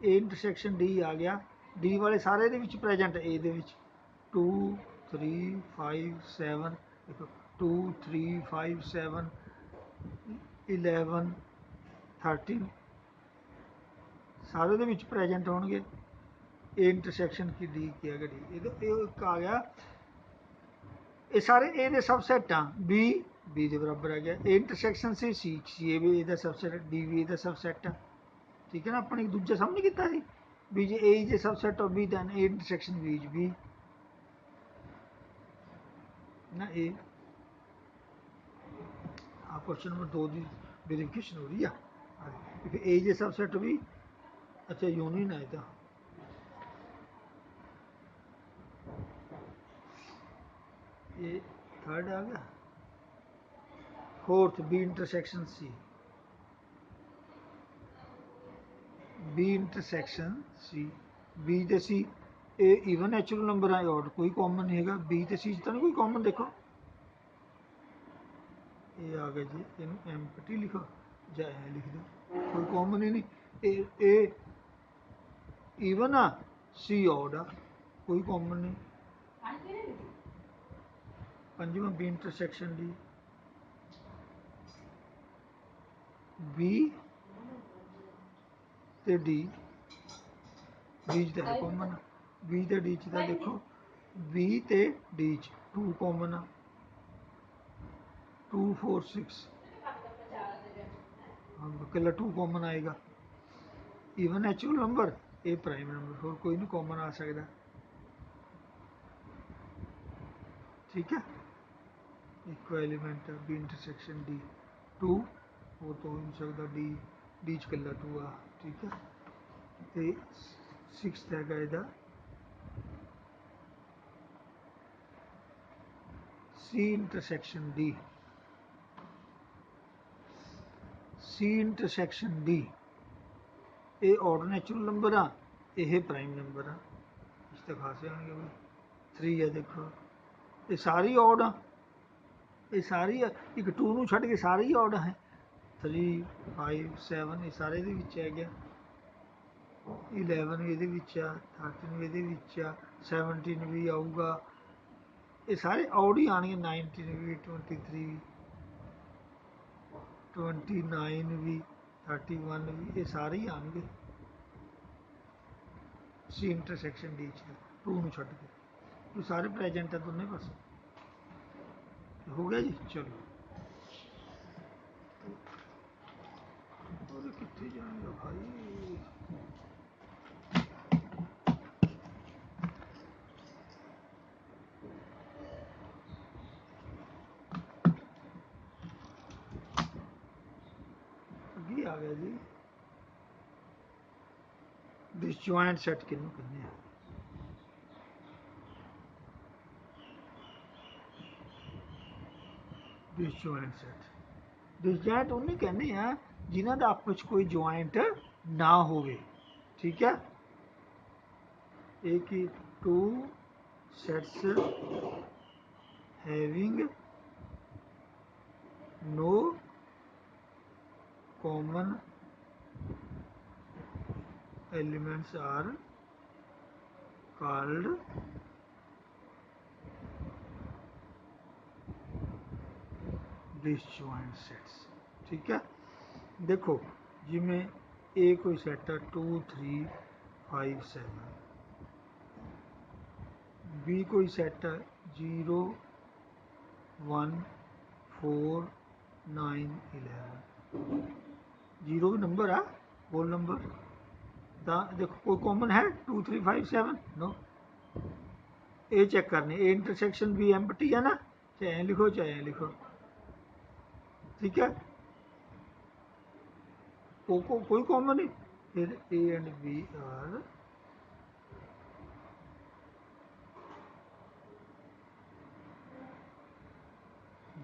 S1: ਇਹ ਇੰਟਰਸੈਕਸ਼ਨ ਡੀ ਆ ਗਿਆ, ਡੀ ਵਾਲੇ ਸਾਰੇ ਦੇ ਵਿੱਚ ਪ੍ਰੈਜੈਂਟ ਏ ਦੇ ਵਿੱਚ 2 3 5 7 ਦੇਖੋ 2 3 5 7 11 13 ਸਾਰੇ ਦੇ ਵਿੱਚ ਪ੍ਰੈਜੈਂਟ ਹੋਣਗੇ। ਇਹ ਇੰਟਰਸੈਕਸ਼ਨ ਕੀ ਡੀ ਕੀ ਹੈਗਾ ਡੀ ਇਹ ਇੱਕ ਆ ਗਿਆ। ਇਹ ਸਾਰੇ ए ਦੇ सबसेट ਆ। बी ਦੇ ਬਰਾਬਰ ਆ ਗਿਆ। ए ਇੰਟਰਸੈਕਸ਼ਨ ਸੀ सी ए भी ए ਦਾ सबसेट डी भी ए ਦਾ सबसेट ਆ। ਠੀਕ ਹੈ ਨਾ, ਆਪਾਂ ਨੇ ਇੱਕ ਦੂਜਾ ਸਮਝ ਕੀਤਾ ਸੀ ਵੀ ਜੇ ए ਜੇ subset of B then A intersection B B ਨਾ ए ਆ क्वेश्चन नंबर 2 ਦੀ वेरिफिकेशन हो रही है क्योंकि A जे सबसेट भी अच्छा यूनियन है ਇਹਦਾ। ये थर्ड आ गया। Fourth B intersection C, B intersection C B ते सी ये ईवन नेचुरल नंबर है और कोई कॉमन नहीं है। बी ते सी तो नहीं कोई कॉमन। देखो ये आ गया जी, इन एम्पटी लिखो या लिख दो, कोई कॉमन ही नहीं। ए ईवन आ सी ऑड आ, कोई कॉमन नहीं। पंजवां बी इंटरसेक्शन डी, बी ते डी डी च है कॉमन। बी ते डी च देखो बी ते डी च 2 कॉमन आ 2 4 6 कला 2 कॉमन आएगा। ईवन नेचुरल नंबर ए प्राइम नंबर और कोई नहीं कॉमन आ सकता। ठीक है, इक्को एलिमेंट बी इंटरसेक्शन डी 2 वो तो हो नहीं सकता। डी च कला 2 आ। ठीक है, तो 6th है इहदा C intersection D, C intersection D ये ऑड नेचुरल नंबर आ, यह प्राइम नंबर आ। इस तक खासे आएंगे 3 है। देखो ये सारी ऑड आ, ये सारी एक 2 ਨੂੰ ਛੱਡ ਕੇ ਸਾਰੇ ਹੀ ਆਰਡ ਹੈ। 3 5 7 ਇਹ ਸਾਰੇ ਦੇ ਵਿੱਚ ਹੈ ਗਿਆ। 11 ਵੀ ਇਹਦੇ ਵਿੱਚ ਆ, 13 ਵੀ ਇਹਦੇ ਵਿੱਚ ਆ, 17 ਵੀ ਆਊਗਾ। ਇਹ ਸਾਰੇ ਆਰਡ ਹੀ ਆਣਗੇ। 19 ਵੀ 23 ਵੀ 29 ਵੀ 31 ਵੀ ਇਹ ਸਾਰੇ ਹੀ ਆਣਗੇ ਸੀ ਇੰਟਰਸੈਕਸ਼ਨ ਡੀ ਚ 2 ਨੂੰ ਛੱਡ ਕੇ। ਇਹ ਸਾਰੇ ਪ੍ਰੈਜੈਂਟ ਆ ਦੋਨੇ ਪਾਸੇ। हो गया जी। चलो कितने जाएंगे भाई। अभी आ गया जी डिसजॉइंट सेट किन्नू करने हैं। डिसजॉइंट सेट, डिसजॉइंट उन्हें कहने हैं जिन्हों का आपस कोई जॉइंट ना होवे। ठीक है, एक ही 2 sets having no common elements are called disjoint sets. ठीक है, देखो जिमें ए कोई सेट है 2 3 5 7, बी कोई सेट है 0 1 4 9 11। 0 भी नंबर है, होल नंबर। देखो कोई कॉमन है 2 3 5 7 नो। ए चेक करने, ए इंटरसेक्शन बी एम्प्टी है ना, चाहे लिखो चाहे लिखो। ठीक है, कोई कॉमन नहीं। फिर A and B are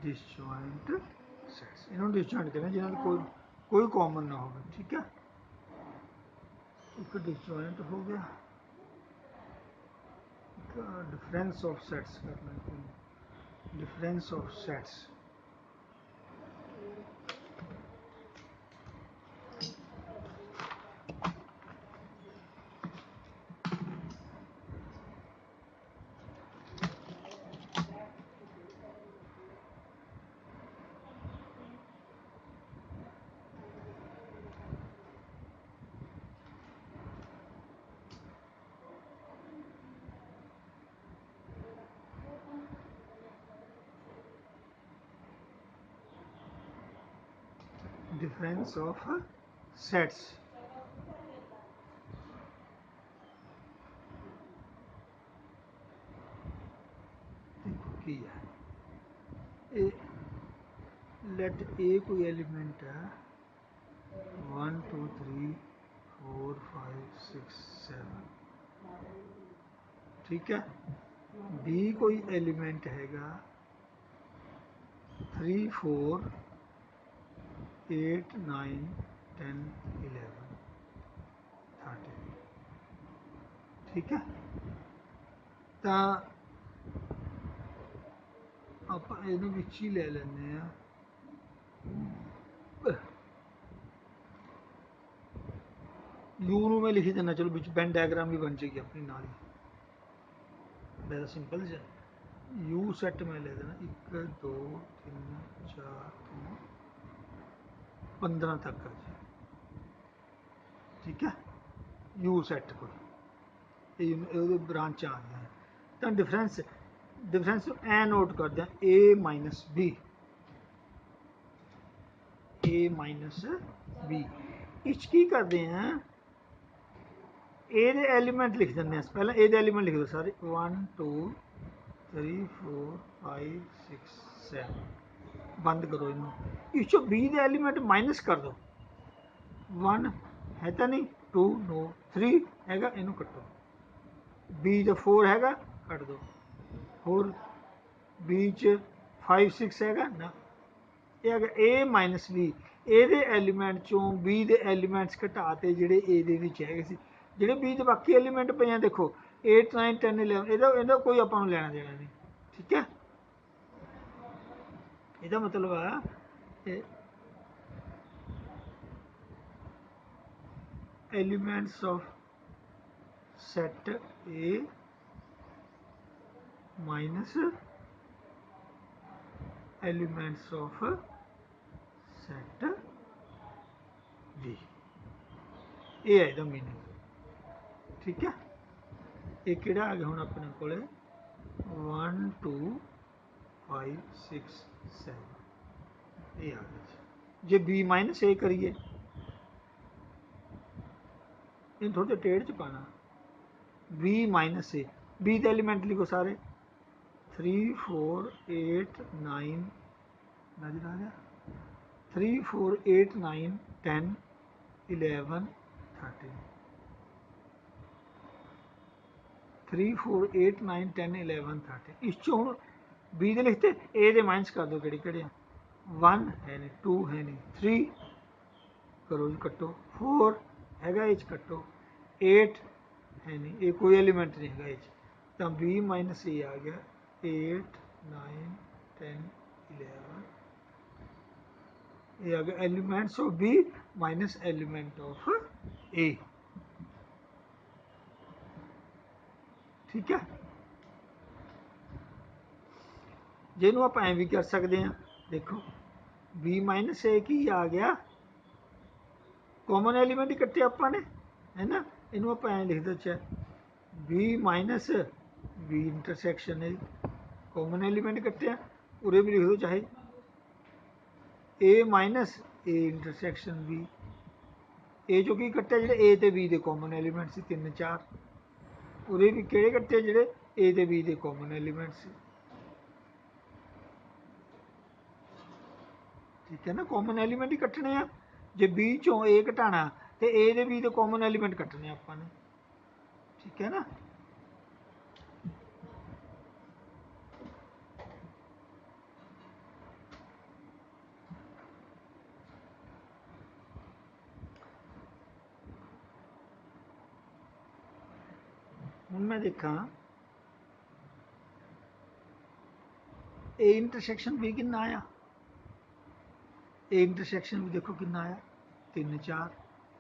S1: disjoint sets. इन्होंने डिसजॉइंट कहना जिन्होंने कोई कॉमन ना हो। ठीक है, एक डिसजॉइंट हो गया। डिफरेंस ऑफ सेट्स करना है। difference of sets. Difference of sets. देखो की है लेट ए कोई एलिमेंट है 1 2 3 4 5 6 7 ठीक है बी कोई एलिमेंट हैगा 3 4 8 9 10 11 13 ठीक है ਤਾਂ ਆਪਾਂ ਇਹਨੂੰ ਵਿੱਚ ਹੀ ਲੈ ਲੈਂਦੇ ਆ ਯੂ ਨੂੰ ਮੈਂ ਲਿਖ ਦਿੰਦਾ ਚਲੋ ਵਿੱਚ ਬੈਨ ਡਾਇਗਰਾਮ ਵੀ ਬਣ ਜਾਏਗੀ ਆਪਣੀ ਨਾਲ ਹੀ ਬੜਾ ਸਿੰਪਲ ਜਿਹਾ ਯੂ ਸੈੱਟ ਮੈਂ ਲੈ ਦੇਣਾ 1 2 3 4 ਤੋਂ 15 ਤੱਕ ਆ ਜੀ ਠੀਕ ਹੈ ਯੂ ਸੈੱਟ ਕੋਈ ਇਹ ਬ੍ਰਾਂਚ ਆ ਗਿਆ ਤਾਂ ਡਿਫਰੈਂਸ ਐ ਨੋਟ ਕਰਦੇ ਆ a ਮਾਈਨਸ b ਇਸ ਕੀ ਕਰਦੇ ਆ ਇਹਦੇ ਐਲੀਮੈਂਟ ਲਿਖ ਦਿੰਦੇ ਆ ਪਹਿਲਾਂ ਇਹਦੇ ਐਲੀਮੈਂਟ ਲਿਖ ਦਿਓ ਸਾਰੇ 1 2 3 4 5 6 7 ਬੰਦ ਕਰੋ ਇਹਨੂੰ ਇਸ ਚੋਂ b ਦੇ ਐਲੀਮੈਂਟ ਮਾਈਨਸ ਕਰ ਦਿਓ 1 ਹੈ ਤਾਂ ਨਹੀਂ 2 ਨੋ 3 ਹੈਗਾ ਇਹਨੂੰ ਕੱਟੋ b ਦਾ 4 ਹੈਗਾ ਕੱਟ ਦਿਓ ਹੋਰ b ਚ 5 6 ਹੈਗਾ ਨਾ ਇਹ ਹੈਗਾ a ਮਾਈਨਸ b ਇਹਦੇ ਐਲੀਮੈਂਟ ਚੋਂ b ਦੇ ਐਲੀਮੈਂਟਸ ਘਟਾਤੇ ਜਿਹੜੇ a ਦੇ ਵਿੱਚ ਹੈਗੇ ਸੀ ਜਿਹੜੇ b ਦੇ ਬਾਕੀ ਐਲੀਮੈਂਟ ਪਏ ਆ ਦੇਖੋ 8 9 10 11 ਇਹਦਾ ਕੋਈ ਆਪਾਂ ਨੂੰ ਲੈਣਾ ਦੇਣਾ ਨਹੀਂ ਠੀਕ ਹੈ ਇਹਦਾ ਮਤਲਬ ਆ elements of set A minus elements of set B ਇਹ ਹੈ ਇਹਦਾ ਮੀਨਿੰਗ ਠੀਕ ਹੈ ਇਹ ਕਿਹੜਾ ਆ ਗਿਆ ਹੁਣ ਆਪਣੇ ਕੋਲੇ 1 2 5 6 7 ਇਹ ਆ ਗਿਆ ਜੇ B ਮਾਈਨਸ A ਕਰੀਏ इन थोड़े टेढ़ च पाना b माइनस ए b के एलिमेंट लिखो सारे 3 4 8 9 नजर आ गया 3 4 8 9 10 11 13 3 4 8 9 10 11 13 इस चो हम b ਦੇ ਲਿਖਤੇ a ਦੇ ਮਾਈਨਸ ਕਰ ਦਿਓ ਕਿਹੜੇ ਕਿਹੜੇ 1 ਹੈ ਨਹੀਂ 2 ਹੈ ਨਹੀਂ 3 ਕਰੋ ਜੀ ਕੱਟੋ 4 हैगा एच कट्टो 8 है नहीं ये कोई एलिमेंट नहीं हैगा एच तो b माइनस ए आ गया 8 9 10 11 ये आ गया elements of b minus element of A ठीक है ਜਿਹਨੂੰ ਆਪਾਂ ਐਂ ਵੀ ਕਰ ਸਕਦੇ ਹਾਂ ਦੇਖੋ b ਮਾਈਨਸ a ਕੀ ਆ ਗਿਆ कॉमन एलिमेंट ही कट्टे अपने है ना इनू आप लिख दो चाहे बी माइनस बी इंटरसैक्शन है कॉमन एलिमेंट कट्टे उरे भी लिख दो चाहे ए माइनस ए इंटरसैक्शन बी ए जो कि कट्टे जो ए तो बी के कॉमन एलिमेंट से 3 4 उरे भी किहड़े कट्टे जो ए तो बी के कॉमन एलिमेंट से ठीक है ना कॉमन एलिमेंट ही कट्टने हैं जे बी चों ए घटाना तो ए दे बी दे कॉमन एलिमेंट कट्टने आपां ने ठीक है ना हुण मैं देखा ए इंटरसैक्शन बी कितना आया, ए इंटरसैक्शन भी देखो कितना आया 3 4,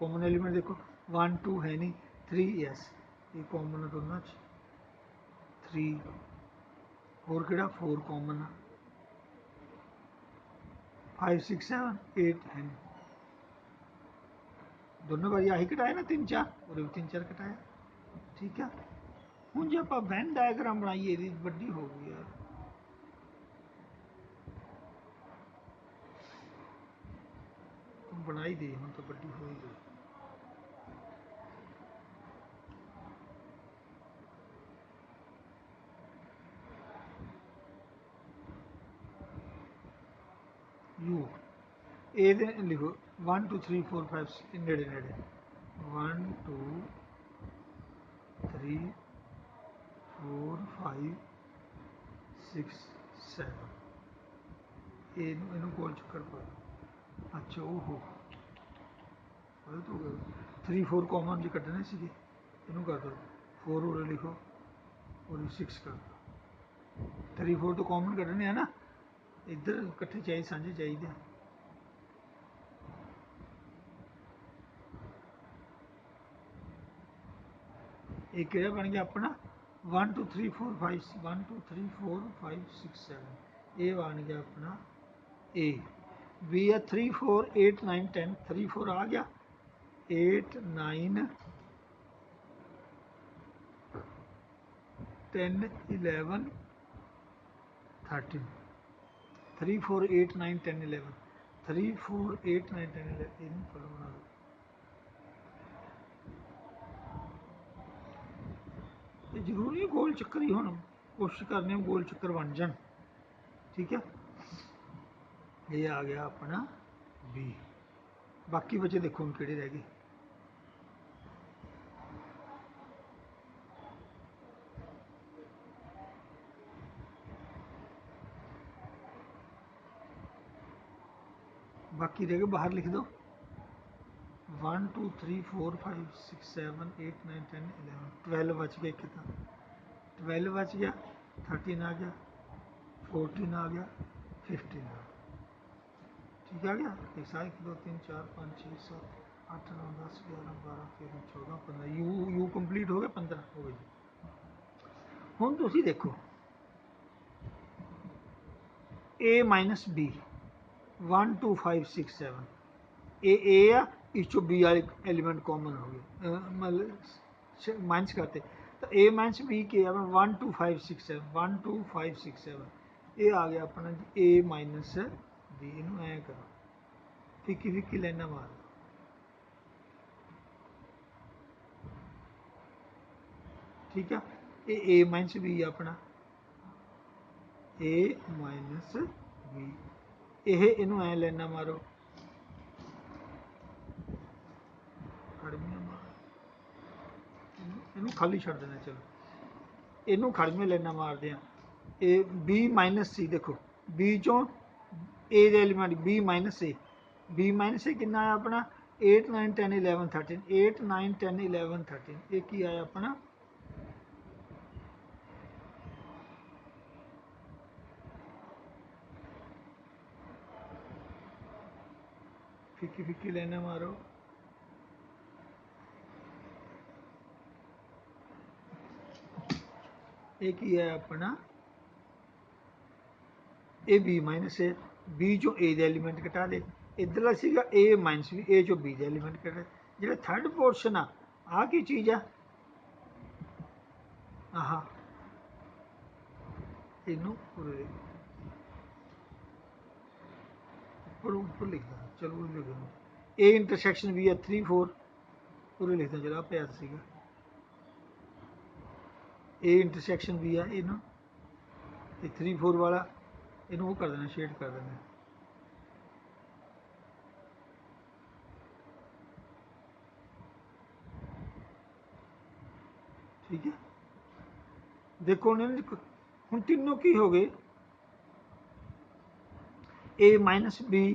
S1: कॉमन एलिमेंट देखो 1 2 है नहीं 3 यस, ये कॉमन है दोनों 3 और केड़ा 4 कॉमन है 5 6 7 8 है नहीं, दोनों बारी आही कटाया ना 3 4 और 3 4 कटाया। ठीक है, हूँ जो आप वैन डायग्राम बनाइए बड़ी हो गई यार, बनाई दी हम तो बड़ी हो ही गई। यू ए लिखो 1 2 3 4 5 नेड़े नेड़े 1 2 3 4 5 6 7 ਇਹਨੂੰ ਕੋਲ ਚੱਕਰ ਪਾ। ਅੱਛਾ ਉਹ गलत हो गया 3 4 कॉमन जो कटने सीगे ਇਹਨੂੰ कर दो 4 और लिखो और 6 कर दो 3 4 तो कॉमन कटने है ना, इधर इकट्ठे चाहिए सांझे चाहिए। एक केड़ा बन गया अपना 1 2 3 4 5 1 2 3 4 5 6 7 ये बन गया अपना ए। बी है 3 4 8 9 10 3 4 आ गया 8 9 10 11 13 3 4 8 9 10 11 3 4 8 9 10 11 इन फॉलो बना दो। ये जरूरी है गोल चक्कर ही होना, कोशिश करने गोल चक्कर बन जान। ठीक है, ये आ गया अपना बी। बाकी बच्चे देखो हम केड़े रह गए। बाकी रह गए बाहर लिख दो 1 2 3 4 5 6 7 8 9 10 11 12 बच गए कितना 12 बच गया 13 आ गया 14 आ गया 15 आ गया। ठीक आ गया, एक साल 1 2 3 4 5 6 7 8 9 10 11 12 13 14 15 यू कंप्लीट हो गया 15 हो गए जी। हुण तुसीं देखो ए माइनस बी 1 2 5 6 7 ए आ इस चो बी वाले एलिमेंट कॉमन हो गए मतलब माइनस करते तो ए माइनस बी के 1 2 5 6 7 1 2 5 6 7 ये आ गया अपना ए माइनस बी। इनू ऐ करो फिक्की फिक्की लाइना मार ठीक है, ये ए माइनस बी अपना ए माइनस बी ਇਹ ਇਹਨੂੰ ਐ ਲੈਣਾ ਮਾਰੋ ਖੜਮੀਆਂ ਮਾਰ ਇਹਨੂੰ ਖਾਲੀ ਛੱਡ ਦੇਣਾ। ਚਲੋ ਇਹਨੂੰ ਖੜਮੀਆਂ ਲੈਣਾ ਮਾਰਦੇ ਆ ਇਹ b ਮਾਈਨਸ ਸੀ ਦੇਖੋ b ਚੋਂ a ਦੇ ਐਲੀਮੈਂਟ b ਮਾਈਨਸ a ਕਿੰਨਾ ਆਇਆ ਆਪਣਾ 8 9 10 11 13 8 9 10 11 13 ਇਹ ਕੀ ਆਇਆ ਆਪਣਾ फिक्की फिक्की लेना मारो एक ही है अपना A B minus A B चो ए दे एलीमेंट कटा दे इधरला सीगा ए माइनस बी ए चो बी दे एलीमेंट कटा जो थर्ड पोर्शन आ की चीज़ है आह इनू ऊपर लिखना चलो लिख देना ए इंटरसैक्शन भी है 3 4 पूरे लिखना चलो आप याद सीगा ए इंटरसैक्शन भी है इनू 3 4 वाला इनू वो कर देना शेड कर देना ठीक है। देखो हम तीनों की हो गए ए minus B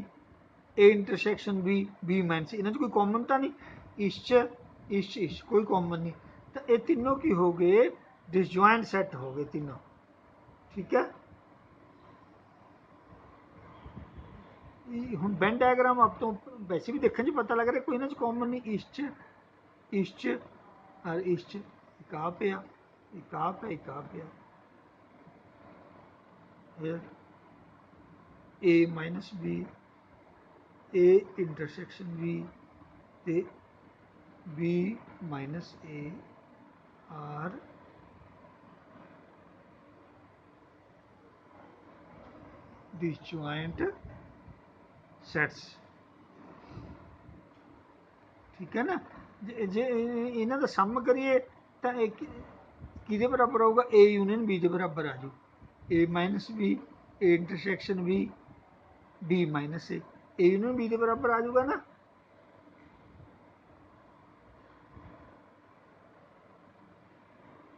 S1: A intersection B B minus इन्हें कोई कॉमनता नहीं इस कोई कॉमन नहीं तो ये तीनों की हो गए डिसजॉइंट सेट हो गए तीनों। ठीक है, ਹੁਣ ਬੈਨ ਡਾਇਗਰਾਮ ਆਪ ਤੋਂ ਵੈਸੇ ਵੀ ਦੇਖਣ 'ਚ ਪਤਾ ਲੱਗ ਰਿਹਾ ਕੋਈ ਇਹਨਾਂ 'ਚ ਕਾਮਨ ਨਹੀਂ। ਇਸ 'ਚ ਔਰ ਇਸ 'ਚ ਇੱਕ ਆ ਪਿਆ, ਇੱਕ ਆ ਪਿਆ, ਇੱਕ ਆ ਪਿਆ। ਫਿਰ A minus B, A intersection B ਤੇ B minus A are disjoint sets. ठीक है ना। जे इन्हां दा सम करिए तो किहदे बराबर आऊगा, ए यूनियन बी के बराबर आ जाऊ। A minus B, A intersection B, B minus A union B के बराबर आ जाऊगा ना।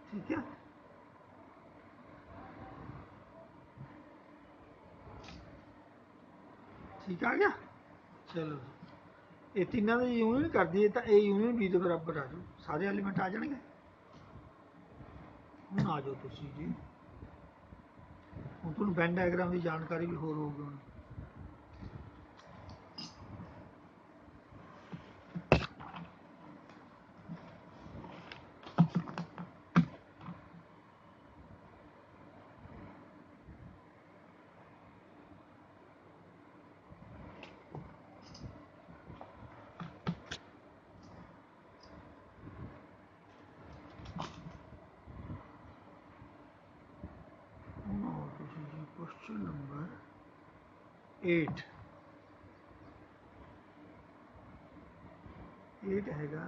S1: ठीक है। ठीक आ गया। चलो ये तीनों की यूनियन कर दिए तो ए यूनियन बी के बराबर आ जाओ, सारे एलीमेंट आ जाएंगे। हूँ आ जाओ तुम जी, हूँ तुम वेन डायग्राम की जानकारी भी होर होगी। हूँ क्वेश्चन नंबर 8 हैगा,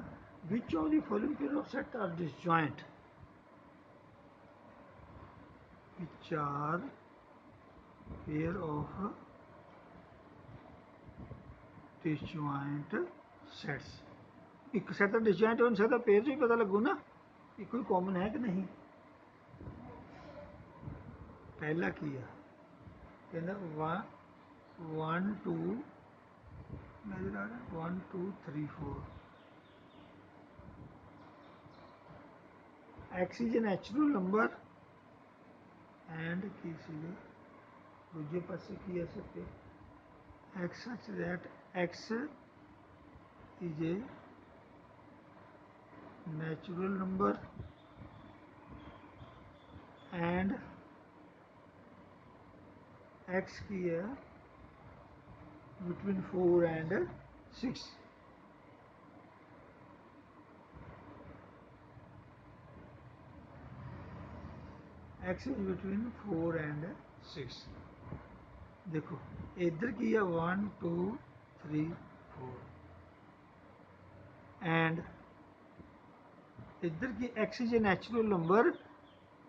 S1: which of the following pair of set are disjoint, which are pair of disjoint sets. एक सेट का डिसजॉइंट हो सकता, पेयर से ही पता लगू ना कि कोई कॉमन है कि नहीं। पहला की है कहना 1 2 नजर आ रहा है, 1 2 3 4। X is a natural number and किसी दूजे पास की है सकते x such that x is A natural number and x की है between 4 and 6। x is between 4 and 6। देखो इधर की है 1 2 3 4 एंड इधर की x is a natural number,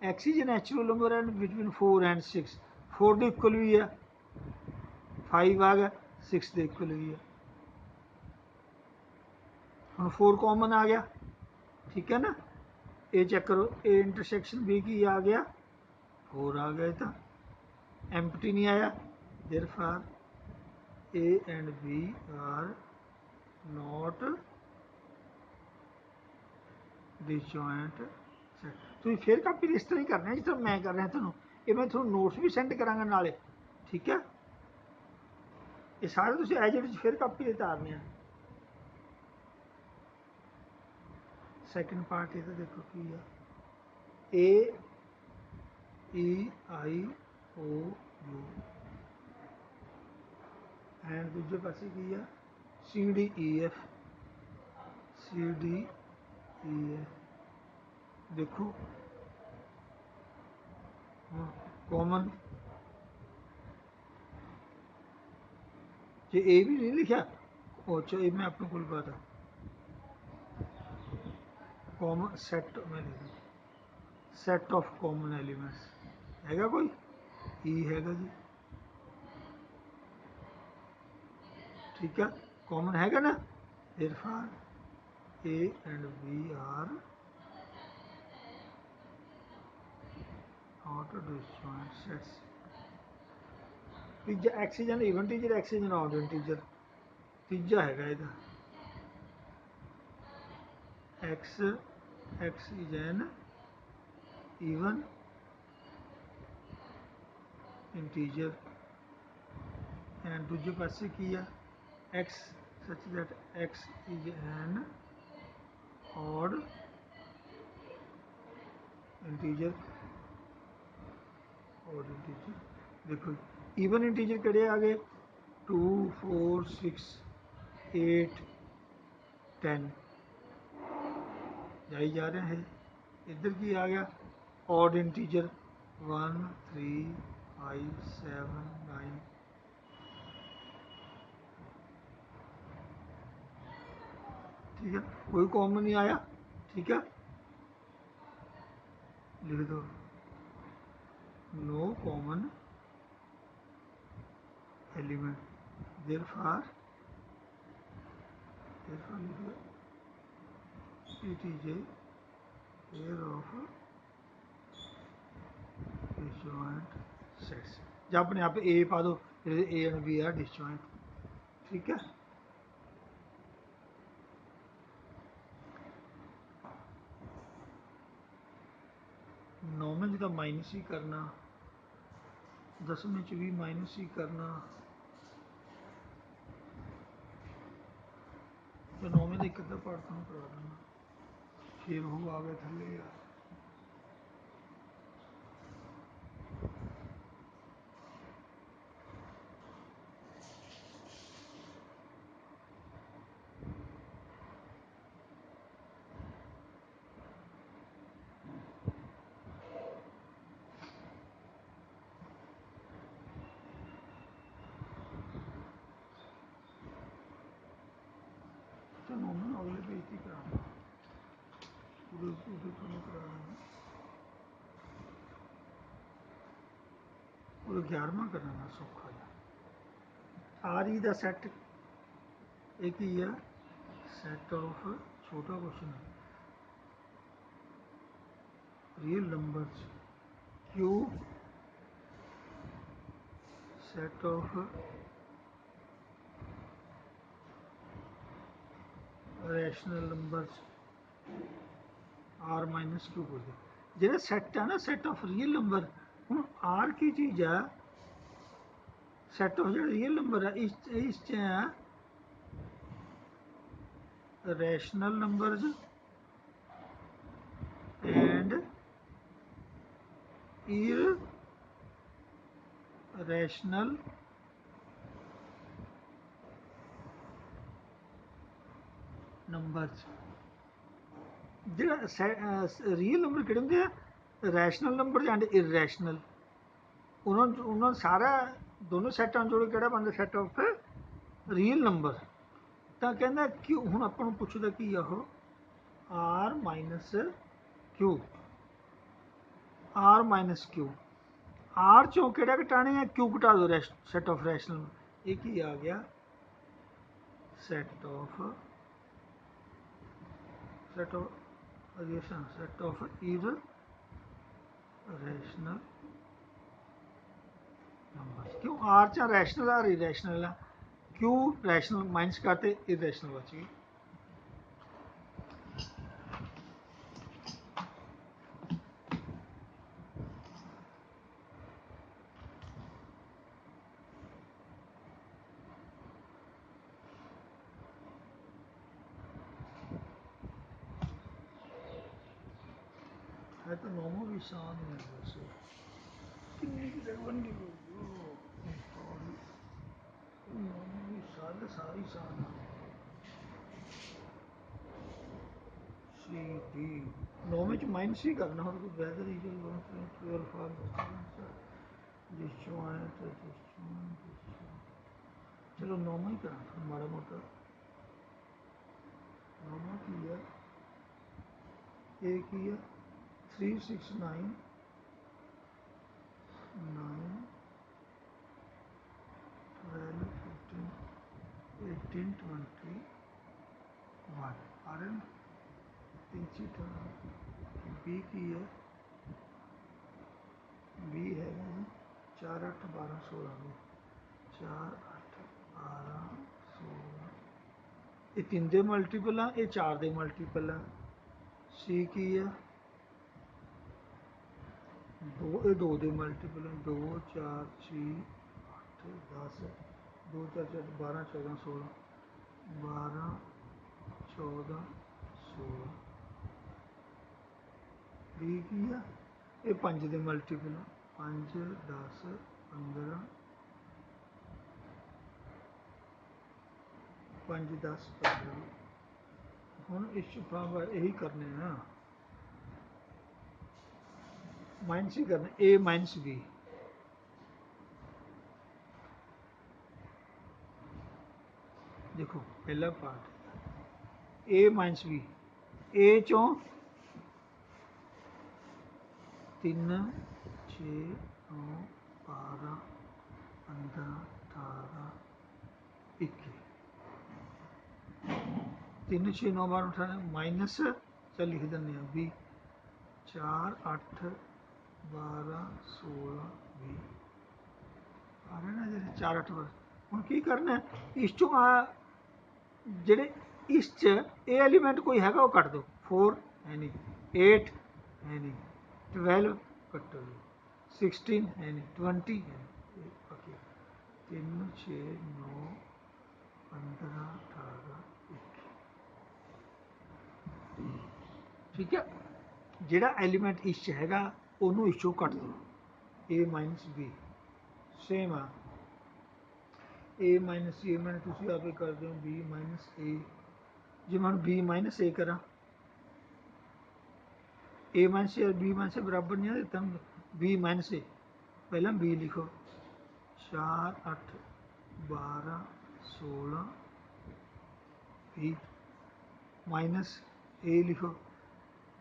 S1: x is a natural number and between 4 and 6। 4 के इक्वल भी है, 5 आ गया, 6 के इक्वल भी है। हम 4 कॉमन आ गया। ठीक है ना। ए चेक करो, ए इंटरसेक्शन बी की आ गया, 4 आ गया, तो एम्प्टी नहीं आया। Therefore A and B are not disjoint set. तुम फिर कापी इस तरह ही करना है जिस तरह मैं कर रहा थोनों, ये मैं थोनों नोट्स भी सेंड करांगा नाले। ठीक है। ये सारे तुम एज इट इज फिर कापी उतारने हैं। सैकेंड पार्ट ये तो देखो की है, ए ई आई ओ यू एंड दूजे पासे की है C D E F, C D E F. देखो कॉमन जो ए भी नहीं लिखा, अच्छा ये मैं अपने को पता कॉमन सेट में लिखा, सेट ऑफ कॉमन एलिमेंट्स हैगा कोई ई हैगा जी। ठीक है, कॉमन हैगा ना। Therefore A and B are not disjoint sets. तीजा x is an even integer, x is an odd integer. तीजा हैगा इहदा x, x is an even integer and दूजे पासे की है x such that x is an odd integer देखो even integer किहड़े आ गए 2 4 6 8 10 जाई जा रहे हैं इधर की आ गया ऑड इंटीजर 1 3 5 7 9 ठीक है कोई कॉमन नहीं आया ठीक है लिख दो no common element therefore it is a pair of disjoint sets ਜਾਂ अपने आप ए पा दो A and B are disjoint ठीक है नौवें च तो माइनस ही करना 10वें च भी माइनस ही करना तो 9वें का एक अद्धा पार्ट तुहानूं करा देना फिर वो आ गया थल्ले यार तो 9वें अगले पेज ही कराना पूरे तुहानूं कराना और 11वां कराना सौखा जा आर ई दा सैट एक ही है सैट ऑफ छोटा question real numbers Q set of rational numbers are minus Q बोलते जो सैट है ना सैट ऑफ रियल नंबर हूँ आर की चीज़ है सैट ऑफ जो रियल नंबर है इस है rational numbers and irrational numbers जो रियल नंबर किहड़े होंदे आ रैशनल नंबर एंड इरैशनल उन्होंने सारा दोनों सैटां जोड़ किहड़ा बनदा सैट ऑफ रियल नंबर तो कहना कि हुण आपां नूं पुछदा कि ओह R minus Q R minus Q R चों किहड़ा घटाने है क्यू घटा दो सैट ऑफ रैशनल एक ही आ गया सेट ऑफ इरैशनल नंबर क्यों आर चा रैशनल और इरैशनल है क्यों रैशनल माइनस करते इरैशनल बच गई है तो नौमों भी शान है वैसे कितनी की जगबंदी नौमों भी सारी शान सी डी नौवें च माइनस ही करना और कुछ वेदर इक्वल फॉर चलो नौवां ही करा माड़ा मोटा नौवां की है एक ही है 3 6 9 9 12 15 18 21 आर एन इंची बी की है बी है 4 8 12 16 4 8 12 16 ये 3 दे मल्टीपल है ये 4 दे मल्टीपल है सी की है 2 ये 2 दे मल्टीपल है 2 4 6 8 10 2 4 4 12 14 16 12 14 16 डी की है ये 5 के मल्टीपल 5 10 15 5 10 15 हम इस चुपाव यही करने ना माइनस ही करना ए माइनस बी देखो पहला पार्ट ए माइनस बी ए चों 3 6 9 12 15 18 21 3 6 9 12 18 माइनस चल लिख दें बी 4 8 12 16 20 आ रहे ना जैसे 4 8 12 हम की करना इस चों ਜਿਹੜੇ ਇਸ 'ਚ ਇਹ ਐਲੀਮੈਂਟ ਕੋਈ ਹੈਗਾ ਉਹ ਕੱਟ ਦਿਓ 4 ਹੈ ਨਹੀਂ 8 ਹੈ ਨਹੀਂ 12 ਕੱਟੋ ਜੀ 16 ਹੈ ਨਹੀਂ 20 ਹੈ ਨਹੀਂ ਬਾਕੀ 3 6 9 15 18 21 ਠੀਕ ਹੈ ਜਿਹੜਾ ਐਲੀਮੈਂਟ ਇਸ 'ਚ ਹੈਗਾ ਉਹਨੂੰ ਇਸ 'ਚੋਂ ਕੱਟ ਦਿਓ a ਮਾਈਨਸ b ਸੇਮ ਆ ए माइनस ए मैंने तुम आप कर दो बी माइनस ए जो मैं बी माइनस ए करा ए माइनस ए और बी माइनस ए बराबर नहीं है तब बी माइनस ए पहले बी लिखो 4 8 12 16 20 माइनस ए लिखो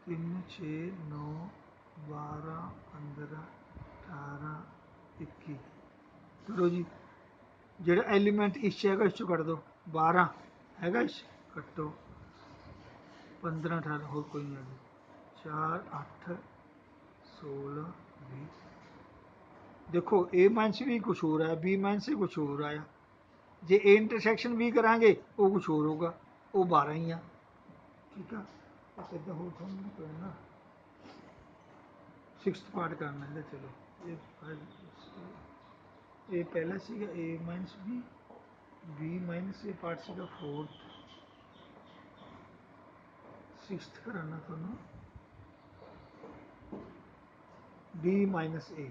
S1: 3 6 9 12 15 18 21 करो जी ਜਿਹੜਾ ਐਲੀਮੈਂਟ ਇਸ 'ਚ ਹੈਗਾ ਇਸ 'ਚੋਂ ਕੱਢ ਦਿਓ 12 ਹੈਗਾ ਇਸ ਕੱਟੋ 15 18 ਹੋਰ ਕੋਈ ਨਹੀਂ ਆगे 4 8 16 20 देखो ए माइनस भी कुछ हो रहा है बी माइनस से कुछ हो रहा है जे ए इंटरसेक्शन भी करांगे वो कुछ और होगा वो 12 ही है ठीक है इदा हो ना 6th पार्ट करना है चलो ए पहला सीगा A minus B minus A part सीगा 4th 6th कराना थोड़ा D minus A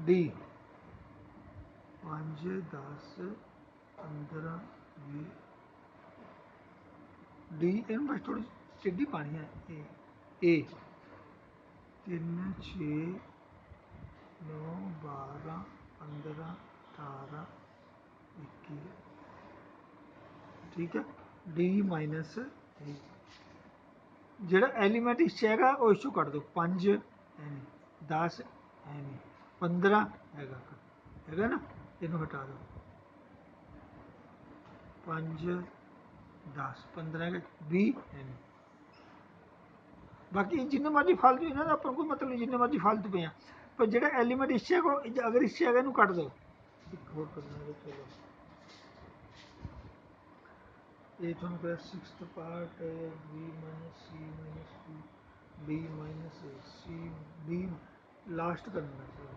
S1: D 5 10 15 20 D इन बस थोड़ी चिड्डी पानी है ए 3 6 9 12 15 18 21 ठीक है डी माइनस ਜਿਹੜਾ ਐਲੀਮੈਂਟ ਇਸ 'ਚ ਹੈਗਾ ਉਹ ਇਸ 'ਚੋਂ ਕੱਢ ਦਿਓ 5 ਹੈ ਨਹੀਂ 10 ਹੈ ਨਹੀਂ 15 ਹੈਗਾ ਨਾ ਇਹਨੂੰ ਹਟਾ ਦਿਓ 5 10 15 ਹੈਗਾ 20 ਹੈ ਨਹੀਂ ਬਾਕੀ ਜਿੰਨੇ ਮਰਜ਼ੀ ਫਾਲਤੂ ਇਹਨਾਂ ਦਾ ਆਪਾਂ ਕੋਈ ਮਤਲਬ ਨਹੀਂ ਜਿੰਨੇ ਮਰਜ਼ੀ ਫਾਲਤੂ ਪਏ ਆ पर जो एलीमेंट इस अगर इस है कट दो एक होर करना है चलो ये थोड़ा पहले 6th part B minus C minus B minus C D last करना है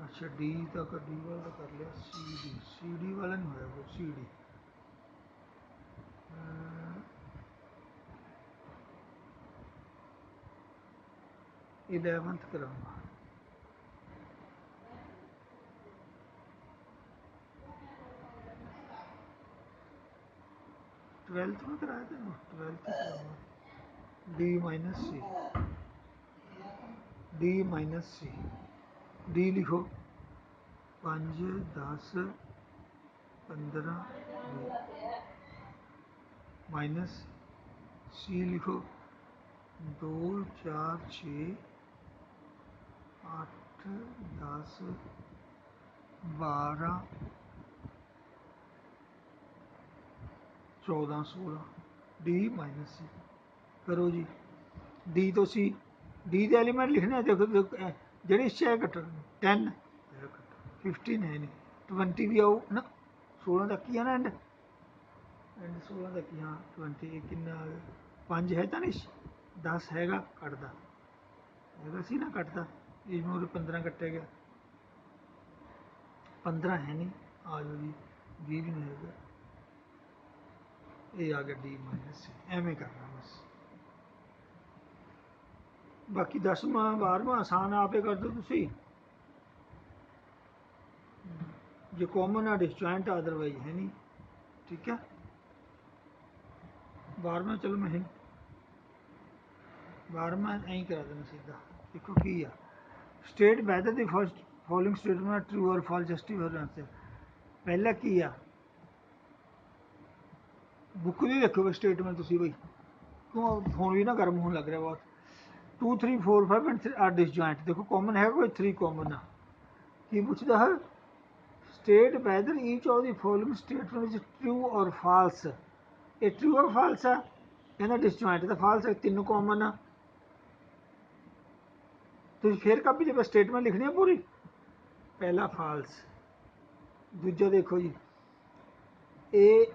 S1: अच्छा डी तक डी वाला कर लिया सी डी वाला नहीं होया वो सी डी 11th कराऊंगा ट्वेल्थ में कराया था ना 12th कराऊंगा डी माइनस सी डी लिखो 5 10 15 माइनस सी लिखो 2 4 6 8 10 12 14 16 डी माइनस सी करो जी डी तो सी डी के एलीमेंट लिखने देखो जेह्ड़े इस कट्टो 10 15 है नहीं 20 भी आओ ना 16 तक ही है ना एंड 16 तक ही हाँ 20 किन्ना 5 है तो नहीं 10 हैगा कटदा हैगा सी ना कटदा इसमें 15 कट्टे गया 15 है नहीं, आ जाओ जी 20 भी नहीं होगा, ये आ गया डी माइनस सी, एवें करना बस। बाकी 10वां 12वां आसान आपे कर दो तुसी, जो कॉमन है डिसजॉइंट अदरवाइज है नहीं, ठीक है। 12वां चलो मैं 12वां ऐ करा देना सीधा। देखो की है, state weather the first following statement true और फॉल्स, जस्टिफाई आंसर। पहला की है बुक भी देखो स्टेटमेंट तुसी भाई, क्यों फोन भी ना गर्म होने लग रहा बहुत। 2 3 4 5 एंड आर डिसजॉइंट, देखो कॉमन है कोई 3 कॉमन है, की पूछता है state weather each of the following statement is true और फॉल्स, ये ट्रू और फॉल्स है, कहना डिसजॉइंट तो फॉल्स है, 3 कॉमन है। तो फिर कापी जब स्टेटमेंट लिखनी है पूरी, पहला फॉल्स, दूजा देखो जी A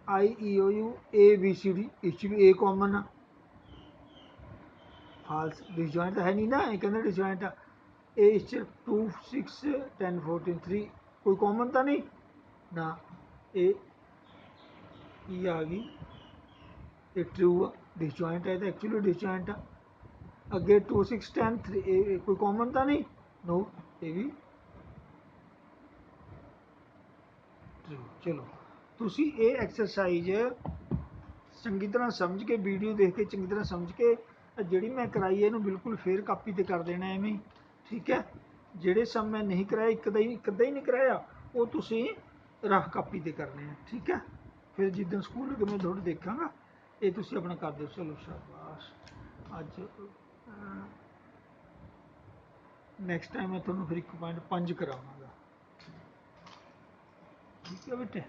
S1: I E O U A B C D, इस भी ए कॉमन है, फॉल्स, डिसजॉइंट है नहीं ना, ये कहना डिसजॉइंट है। ए इस 2 6 10 14 3 कोई कॉमन तो नहीं ना, ए आ गई, ये ट्रू है, डिसजॉइंट है तो एक्चुअली डिसजॉइंट है। अगे 2 6 10 3 कोई कॉमन तो नहीं, नो, ये भी ट्रू। चलो तुसी ये एक्सरसाइज चंगी तरह समझ के, वीडियो देख के चंगी तरह समझ के, जी मैं कराई है बिल्कुल फिर कापी तो कर देना एवं, ठीक है। जेडे सब मैं नहीं कराया, एक ही नहीं कराया, वो तुसी रफ कापी तो करने हैं, ठीक है। फिर जिदन स्कूल लगे मैं थोड़ा देखा, ये तुसी अपना कर दो। चलो शाबाश, अज नैक्सट टाइम मैं थोड़ा फिर 1.5 करावांगा, ठीक है बेटे।